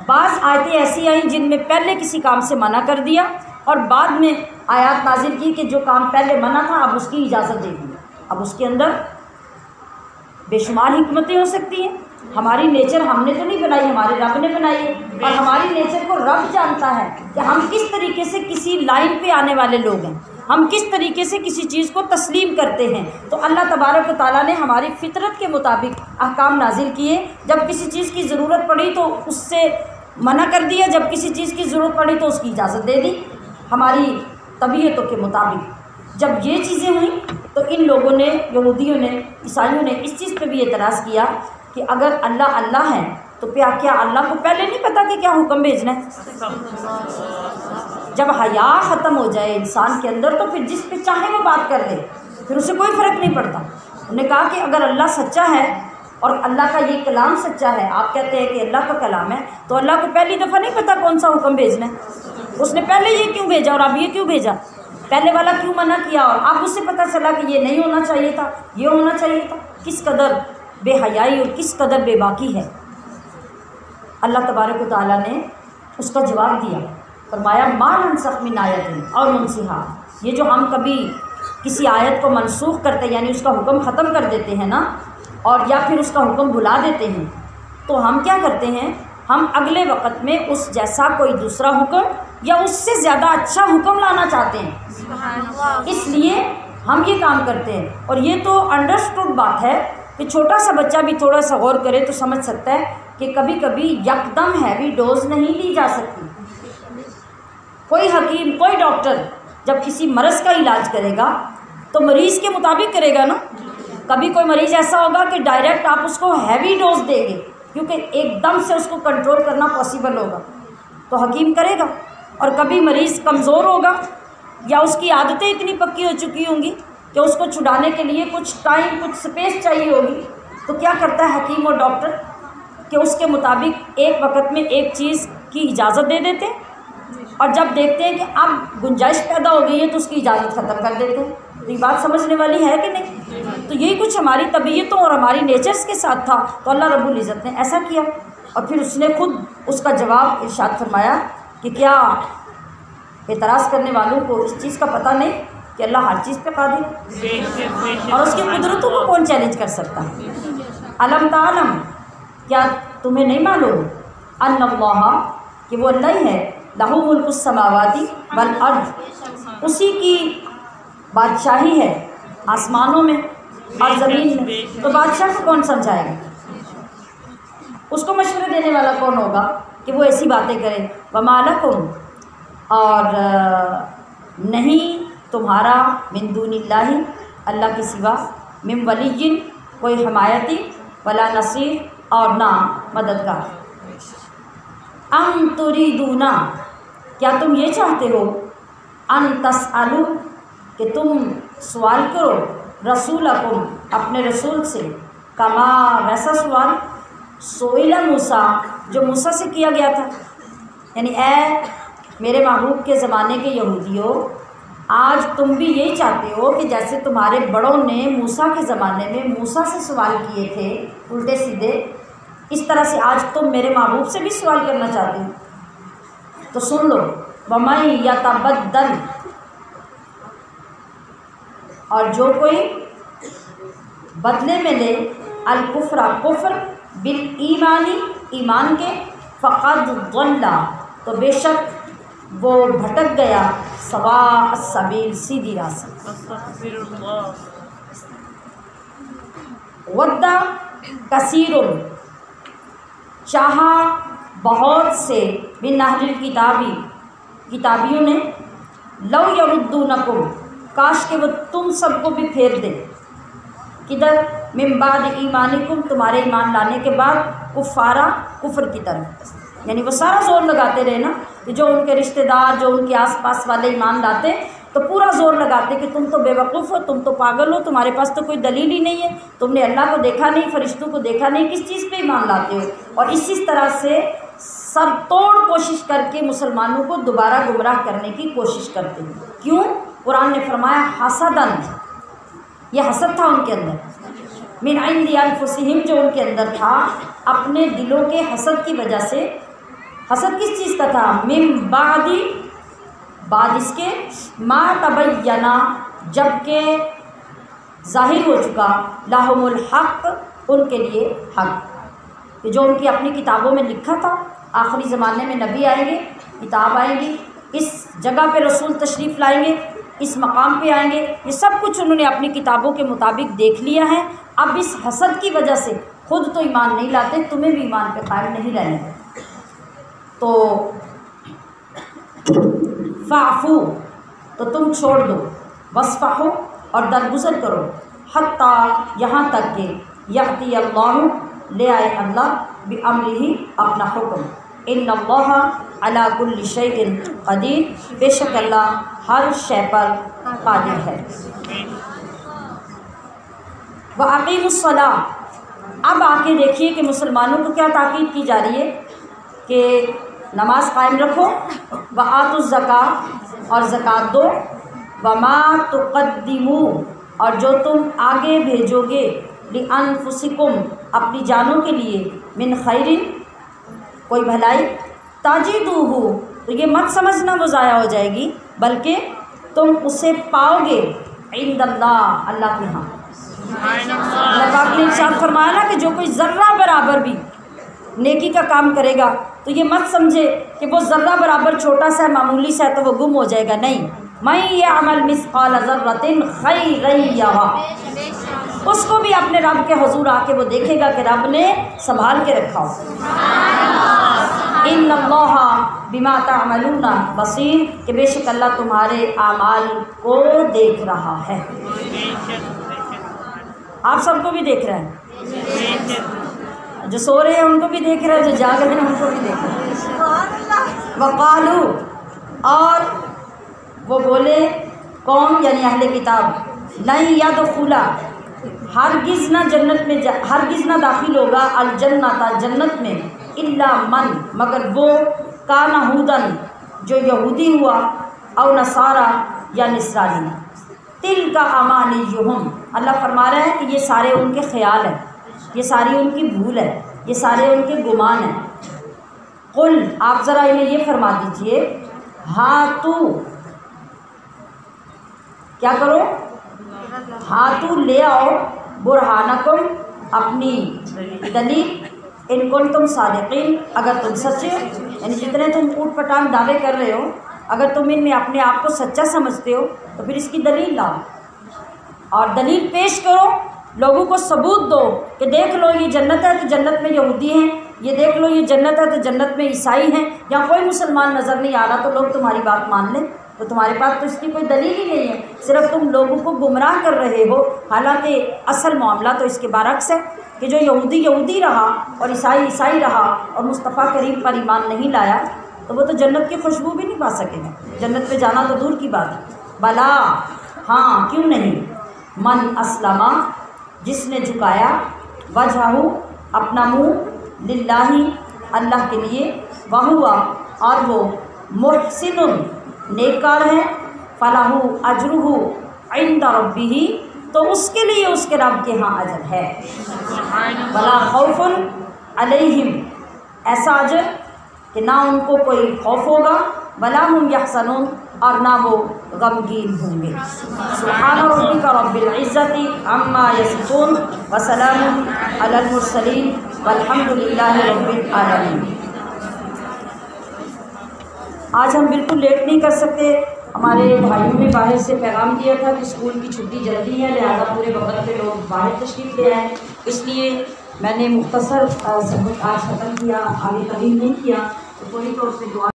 بعض آیتیں ایسی آئیں جن میں پہلے کسی کام سے منع کر دیا اور بعد میں آیات نازل کی کہ جو کام پہلے منع تھا اب اس کی اجازت دے دی۔ اب اس کے اندر بے شمار حکمتیں ہو سکتی ہیں، ہماری نیچر ہم نے تو نہیں بنائی، ہمارے رب نے بنائی ہے، اور ہماری نیچر کو رب جانتا ہے کہ ہم کس طریقے سے کسی لائن پہ آنے والے لوگ ہیں، ہم کس طریقے سے کسی چیز کو تسلیم کرتے ہیں۔ تو اللہ تبارک و تعالیٰ نے ہماری فطرت کے مطابق احکام نازل کیے، جب کسی چیز کی ضرورت پڑی تو اس سے منع کر دیا، جب کسی چیز کی ضرورت پڑی تو اس کی اجازت دے دی، ہماری طبیعتوں کے مطابق۔ جب یہ چیزیں ہوئیں تو ان لوگوں نے، یہودیوں نے، عیسائیوں نے اس چیز پہ بھی اعتراض کیا کہ اگر اللہ اللہ ہے تو کیا اللہ کو پہلے نہیں پتا کہ کیا حکم بھیجنا ہے؟ جب حیا ختم ہو جائے انسان کے اندر تو پھر جس پہ چاہے وہ بات کر لے، پھر اسے کوئی فرق نہیں پڑتا۔ انہوں نے کہا کہ اگر اللہ سچا ہے اور اللہ کا یہ کلام سچا ہے، آپ کہتے ہیں کہ اللہ کا کلام ہے، تو اللہ کو پہلی دفعہ نہیں پتا کون سا حکم بھیجنا ہے؟ اس نے پہلے یہ کیوں بھیجا اور اب یہ کیوں بھیجا؟ پہلے والا کیوں منع کیا اور اب اس سے پتہ چلا کہ یہ نہیں ہونا چاہیے تھا، یہ ہونا چاہیے تھا؟ کس قدر بے حیائی اور کس قدر بے باکی ہے۔ اللہ تبارک و تعالیٰ نے اس کا جواب دیا، فرمایا ما ننسخ من آیت اور ننسیہا، یہ جو ہم کبھی کسی آیت کو منسوخ کرتے یعنی اس کا حکم ختم کر دیتے ہیں نا، اور یا پھر اس کا حکم بھلا دیتے ہیں، تو ہم کیا کرتے ہیں ہم اگلے وقت میں اس جیسا کوئی دوسرا حکم یا اس سے زیادہ اچھا حکم لانا چاہتے ہیں، اس لیے ہم یہ کام کرتے ہیں۔ اور یہ تو انڈرسٹوڈ بات ہے کہ چھوٹا سا بچہ بھی تھوڑا سا غور کرے تو سمجھ سکتا ہے کہ کبھی کبھی یکدم ہیوی ڈوز نہیں لی جا سکتی۔ کوئی حکیم، کوئی ڈاکٹر جب کسی مرض کا علاج کرے گا تو مریض کے مطابق کرے گا نا۔ کبھی کوئی مریض ایسا ہوگا کہ ڈائریکٹ آپ اس کو ہیوی ڈوز دیں گے کیونکہ ایک دم سے اس کو کنٹرول کرنا پاسبل ہوگا تو حکیم کرے گا۔ اور کبھی مریض کمزور ہوگا یا اس کی عادتیں اتنی پکی ہو چکی ہوں گی کہ اس کو چھڑانے کے لیے کچھ ٹائم، کچھ سپیس چاہیے ہوگی، تو کیا کرتا ہے حکیم اور ڈاکٹر کہ اس کے مطابق ایک وقت میں ایک چیز کی اجازت دے دیتے ہیں، اور جب دیکھتے ہیں کہ اب گنجائش پیدا ہو گئی ہے تو اس کی اجازت ختم کر دیتے ہیں۔ تو یہ بات سمجھنے والی ہے کہ نہیں؟ تو یہی کچھ ہماری طبیعتوں اور ہماری نیچرز کے ساتھ تھا، تو اللہ رب العزت نے ایسا کیا، اور پھر اس نے خود اس کا جواب ارشاد فرمایا کہ کیا اعتراض کرنے والوں کو اس چیز کا پتہ نہیں کہ اللہ ہر چیز پہ قادر ہے اور اس کی قدرتوں کو کون چیلنج کر سکتا ہے۔ علم تعلم، کیا تمہیں نہیں معلوم، ان اللہ، کہ وہ اللہ ہی ہے، لہ ملک السماوات والارض، اسی کی بادشاہی ہے آسمانوں میں اور زمین میں۔ تو بادشاہ کو کون سمجھائے گا؟ اس کو مشورے دینے والا کون ہوگا کہ وہ ایسی باتیں کرے؟ وما لکم، اور نہیں تمہارا، من دون اللہ، اللہ کے سوا، من ولی، کوئی حمایتی، ولا نصیر، اور نہ مددگار۔ ان تریدون، کیا تم یہ چاہتے ہو، ان تسألو، کہ تم سوال کرو، رسولکم، اپنے رسول سے، کما، ویسا سوال، سئل موسیٰ، جو موسیٰ سے کیا گیا تھا، یعنی اے میرے محبوب کے زمانے کے یہودیوں، آج تم بھی یہی چاہتے ہو کہ جیسے تمہارے بڑوں نے موسیٰ کے زمانے میں موسیٰ سے سوال کیے تھے الٹے سیدھے، اس طرح سے آج تم میرے محبوب سے بھی سوال کرنا چاہتے ہو۔ تو سن لو، وَمَن يَتَبَدَّلْ، اور جو کوئی بدلے میں لے، الکفر، کفر، بالایمانی، ایمان کے، فقد ضل، تو بے شک وہ بھٹک گیا، سواء السبیل، سیدھی راہ سے۔ ود کثیر، چاہا بہت سے، من اہل الکتابی، کتابیوں نے، لو یردونکم، کاش کہ وہ تم سب کو بھی پھیر دیں، کدھر، من بعد ایمانکم، تمہارے ایمان لانے کے بعد، کفارا، کفر کی طرف، یعنی وہ سارا زور لگاتے رہے نا کہ جو ان کے رشتہ دار، جو ان کے آس پاس والے ایمان لاتے تو پورا زور لگاتے کہ تم تو بے وقوف ہو، تم تو پاگل ہو، تمہارے پاس تو کوئی دلیل ہی نہیں ہے، تم نے اللہ کو دیکھا نہیں، فرشتوں کو دیکھا نہیں، کس چیز پہ ایمان لاتے ہو؟ اور اسی طرح سے سر توڑ کوشش کر کے مسلمانوں کو دوبارہ گمراہ کرنے کی کوشش کرتے ہیں۔ کیوں؟ قرآن نے فرمایا حسدن، یہ حسد تھا ان کے اندر، من عند انفسہم، جو ان کے اندر تھا اپنے دلوں کے حسد کی وجہ سے۔ حسد کس چیز کا تھا؟ من بعد اس کے، ما تبینہ، جب کہ ظاہر ہو چکا، لہم الحق، ان کے لیے حق، کہ جو ان کی اپنی کتابوں میں لکھا تھا، آخری زمانے میں نبی آئیں گے، کتاب آئیں گی، اس جگہ پہ رسول تشریف لائیں گے، اس مقام پہ آئیں گے، یہ سب کچھ انہوں نے اپنی کتابوں کے مطابق دیکھ لیا ہے۔ اب اس حسد کی وجہ سے خود تو ایمان نہیں لاتے، تمہیں بھی ایمان پہ قائم نہیں رہنے دیں۔ تو فاعفو، تو تم چھوڑ دو، وصفحو، اور درگزر کرو، حتیٰ، یہاں تک کہ، یأتی اللہ، لے آئے اللہ، بامرہ، اپنا حکم، ان اللہ علی کل شیء قدیر، بے شک اللہ ہر شے پر قادر ہے۔ وَأَقِیمُوا الصَّلَاةَ، اب آ کے دیکھیے کہ مسلمانوں کو کیا تاکید کی جا رہی ہے کہ نماز قائم رکھو، وآتوا الزکاۃ، اور زکوٰۃ دو، وما تقدموا، اور جو تم آگے بھیجو گے، لانفسکم، اپنی جانوں کے لیے، من خیر، کوئی بھلائی، تجدوہ، تو یہ مت سمجھنا وہ ضائع ہو جائے گی، بلکہ تم اسے پاؤ گے، عند اللہ، اللہ کے ہاں۔ اللہ پاک نے ارشاد فرمایا نا کہ جو کوئی ذرہ برابر بھی نیکی کا کام کرے گا تو یہ مت سمجھے کہ وہ ذرہ برابر چھوٹا سا ہے، معمولی سا ہے تو وہ گم ہو جائے گا، نہیں، من یعمل مثقال ذرۃ خیرا یرہ، اس کو بھی اپنے رب کے حضور آ کے وہ دیکھے گا کہ رب نے سنبھال کے رکھا ہو۔ ان اللہ بما تعملون بصیر، کہ بے شک اللہ تمہارے اعمال کو دیکھ رہا ہے۔ آپ سب کو بھی دیکھ رہے ہیں، جو سو رہے ہیں ان کو بھی دیکھ رہے ہیں، جو جاگ رہے ہیں ان کو بھی دیکھ رہے ہیں۔ وقالو، اور وہ بولے کون؟ یعنی اہل کتاب، لن یدخل، ہرگز نہ جنت میں ہرگز نہ داخل ہوگا الجنت، جنت میں، الا من، مگر وہ، کان ہودن، جو یہودی ہوا، او نصارا، یا نصرانی، تلک امانیہم، اللہ فرما رہا ہے کہ یہ سارے ان کے خیال ہیں، یہ ساری ان کی بھول ہے، یہ سارے ان کے گمان ہیں۔ قل، آپ ذرا انہیں یہ فرما دیجئے، ہاتو، کیا کرو؟ ہاتو، لے آؤ، برہانکم، اپنی دلیل، ان کنتم صادقین، اگر تم سچے، یعنی جتنے تم اوٹ پٹانگ دعوے کر رہے ہو، اگر تم ان میں اپنے آپ کو سچا سمجھتے ہو تو پھر اس کی دلیل لاؤ، اور دلیل پیش کرو، لوگوں کو ثبوت دو کہ دیکھ لو یہ جنت ہے تو جنت میں یہودی ہیں، یہ دیکھ لو یہ جنت ہے تو جنت میں عیسائی ہیں، یا کوئی مسلمان نظر نہیں آ رہا تو لوگ تمہاری بات مان لیں، تو تمہارے پاس تو اس کی کوئی دلیل ہی نہیں ہے، صرف تم لوگوں کو گمراہ کر رہے ہو، حالانکہ اصل معاملہ تو اس کے برعکس ہے کہ جو یہودی یہودی رہا اور عیسائی عیسائی رہا اور مصطفیٰ کریم پر ایمان نہیں لایا تو وہ تو جنت کی خوشبو بھی نہیں پا سکے گا، جنت میں جانا تو دور کی بات ہے۔ بلا، ہاں، کیوں نہیں، من اسلم، جس نے جھکایا، وجہہ، اپنا منہ، للہ، اللہ کے لیے، وہو، اور وہ، محسن، نیکار ہے، فلہ اجرہ عند ربہ، تو اس کے لیے اس کے رب کے ہاں اجر ہے، ولا خوف علیہم، ایسا اجر کہ نہ ان کو کوئی خوف ہوگا، ولا هم یحزنون، اور نہ وہ غمگین ہوں گے۔ سبحان ربک رب العزت عما یصفون، وسلام علی المرسلین، والحمد للہ رب العالمین۔ آج ہم بالکل لیٹ نہیں کر سکتے، ہمارے بھائیوں نے باہر سے پیغام دیا تھا کہ اسکول کی چھٹی جلدی ہے، لہٰذا پورے وقت پہ لوگ باہر تشریف لے آئے، اس لیے میں نے مختصر سبق آج ختم کیا، آگے قدیم نہیں کیا، تو پوری طور سے دعا